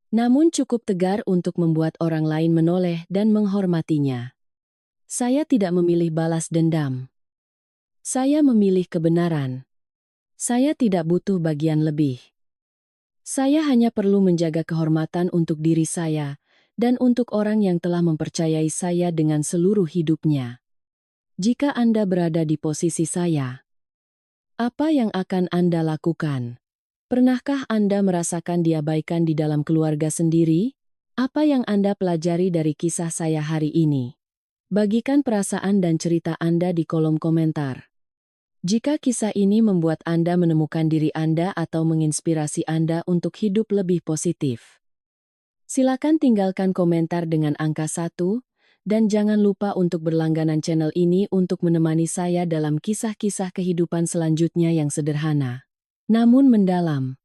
Namun cukup tegar untuk membuat orang lain menoleh dan menghormatinya. Saya tidak memilih balas dendam. Saya memilih kebenaran. Saya tidak butuh bagian lebih. Saya hanya perlu menjaga kehormatan untuk diri saya, dan untuk orang yang telah mempercayai saya dengan seluruh hidupnya. Jika Anda berada di posisi saya, apa yang akan Anda lakukan? Pernahkah Anda merasakan diabaikan di dalam keluarga sendiri? Apa yang Anda pelajari dari kisah saya hari ini? Bagikan perasaan dan cerita Anda di kolom komentar. Jika kisah ini membuat Anda menemukan diri Anda atau menginspirasi Anda untuk hidup lebih positif, silakan tinggalkan komentar dengan angka 1, Dan jangan lupa untuk berlangganan channel ini untuk menemani saya dalam kisah-kisah kehidupan selanjutnya yang sederhana namun mendalam.